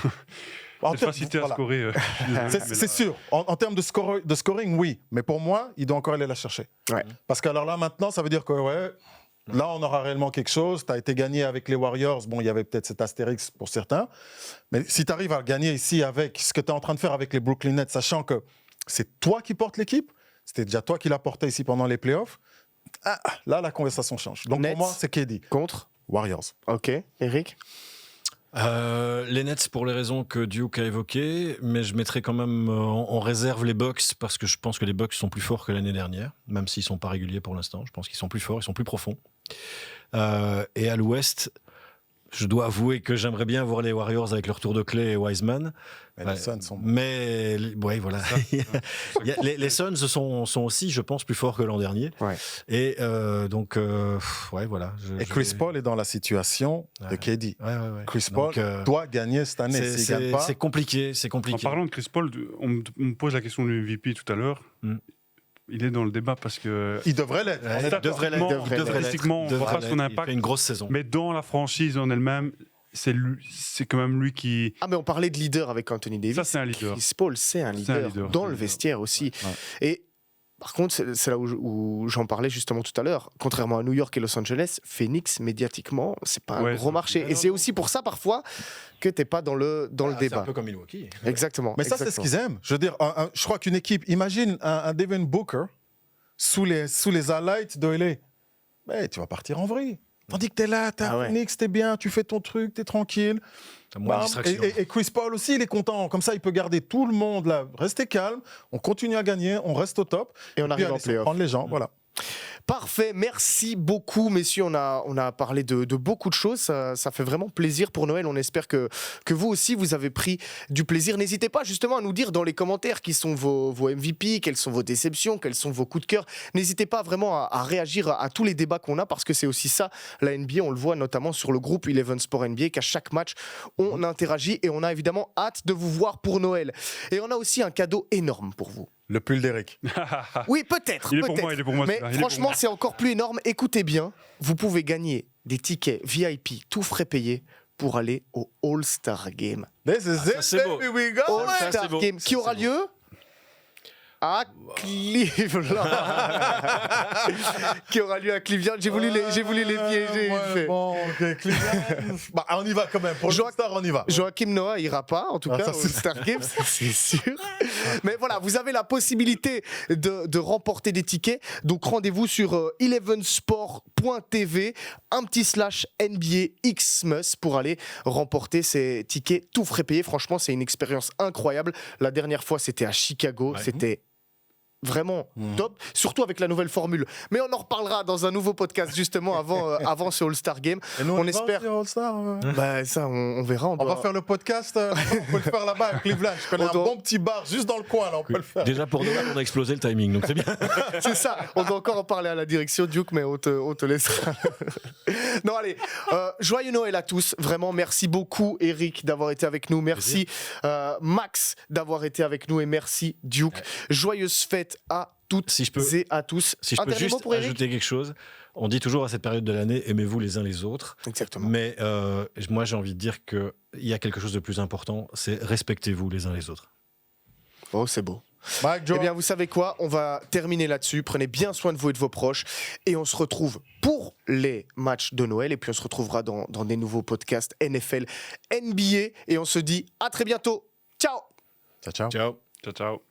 cette facilité à scorer. C'est sûr. En termes de scoring, oui. Mais pour moi, il doit encore aller la chercher. Ouais. Parce que alors là, maintenant, ça veut dire que là, on aura réellement quelque chose. Tu as été gagné avec les Warriors. Bon, il y avait peut-être cet astérix pour certains. Mais si tu arrives à gagner ici avec ce que tu es en train de faire avec les Brooklyn Nets, sachant que c'est toi qui portes l'équipe, c'était déjà toi qui l'as porté ici pendant les playoffs, là, la conversation change. Donc Nets pour moi, c'est KD. Contre Warriors. Ok. Eric? Les Nets pour les raisons que Duke a évoquées, mais je mettrai quand même en réserve les Bucks parce que je pense que les Bucks sont plus forts que l'année dernière, même s'ils sont pas réguliers pour l'instant. Je pense qu'ils sont plus forts, ils sont plus profonds. Et à l'Ouest, je dois avouer que j'aimerais bien voir les Warriors avec leur tour de clé et Wiseman. Mais les Suns sont... Mais ouais, voilà. Les Suns sont aussi, je pense, plus forts que l'an dernier. Ouais. Et donc, ouais, voilà. Et Chris Paul est dans la situation de KD. Ouais. Chris Paul doit gagner cette année. S'il gagne pas... C'est compliqué. En parlant de Chris Paul, on me pose la question du MVP tout à l'heure. Il est dans le débat parce que... Il devrait l'être. Statistiquement, on ne voit pas son impact. Il fait une grosse saison. Mais dans la franchise en elle-même, c'est quand même lui qui... Ah, mais on parlait de leader avec Anthony Davis. Ça, c'est un leader. Chris Paul, c'est un leader dans le vestiaire aussi. Ouais. Et par contre, c'est là où j'en parlais justement tout à l'heure. Contrairement à New York et Los Angeles, Phoenix, médiatement, c'est pas un gros marché. Et c'est aussi pour ça, parfois, que t'es pas dans le débat. C'est un peu comme Milwaukee. Exactement. Mais ça, c'est ce qu'ils aiment. Je veux dire, je crois qu'une équipe... Imagine un Devin Booker sous les highlights de LA. Mais tu vas partir en vrille. Tandis que t'es là, t'es à Phoenix, t'es bien, tu fais ton truc, t'es tranquille. Et Chris Paul aussi, il est content. Comme ça, il peut garder tout le monde là. Restez calme, on continue à gagner, on reste au top. Et on arrive en play-off. Prendre les gens, voilà. Parfait, merci beaucoup messieurs, on a parlé de beaucoup de choses, ça fait vraiment plaisir pour Noël, on espère que vous aussi vous avez pris du plaisir. N'hésitez pas justement à nous dire dans les commentaires qui sont vos MVP, quelles sont vos déceptions, quels sont vos coups de cœur. N'hésitez pas vraiment à réagir à tous les débats qu'on a parce que c'est aussi ça la NBA, on le voit notamment sur le groupe Eleven Sport NBA qu'à chaque match on interagit et on a évidemment hâte de vous voir pour Noël. Et on a aussi un cadeau énorme pour vous. Le pull d'Eric. Oui, peut-être. Il est pour moi. Mais franchement, c'est encore plus énorme. Écoutez bien, vous pouvez gagner des tickets VIP, tout frais payés, pour aller au All-Star Game. This is it, baby, we go. All-Star Game, qui aura lieu à Cleveland. Qui aura lieu à Cleveland. J'ai voulu les piéger. Bon, ok, Cleveland. Bah, on y va quand même. Pour All-Star, on y va. Joachim Noah ira pas, en tout cas, au All-Star Game, c'est sûr. Mais voilà, vous avez la possibilité de remporter des tickets. Donc rendez-vous sur elevensport.tv, un petit /NBA Xmas pour aller remporter ces tickets tout frais payés. Franchement, c'est une expérience incroyable. La dernière fois, c'était à Chicago. C'était vraiment top, surtout avec la nouvelle formule. Mais on en reparlera dans un nouveau podcast justement avant ce All-Star Game. Et nous, on espère. All-Star, bah, ça, on verra. On va faire le podcast. On peut le faire là-bas à Cleveland. Je connais un bon petit bar juste dans le coin. Là, on peut le faire. Déjà pour Noël, on a explosé le timing, donc c'est bien. C'est ça. On doit encore en parler à la direction, Duke, mais on te laissera. Non, allez. Joyeux Noël à tous. Vraiment, merci beaucoup, Eric, d'avoir été avec nous. Merci, Max, d'avoir été avec nous. Et merci, Duke. Ouais. Joyeuses fêtes à toutes et à tous. Si je peux juste ajouter quelque chose, on dit toujours à cette période de l'année, aimez-vous les uns les autres. Exactement. Mais moi, j'ai envie de dire qu'il y a quelque chose de plus important, c'est respectez-vous les uns les autres. Oh, c'est beau. Eh bien, vous savez quoi? On va terminer là-dessus. Prenez bien soin de vous et de vos proches. Et on se retrouve pour les matchs de Noël. Et puis, on se retrouvera dans des nouveaux podcasts NFL, NBA. Et on se dit à très bientôt. Ciao. Ciao, ciao. Ciao. Ciao, ciao.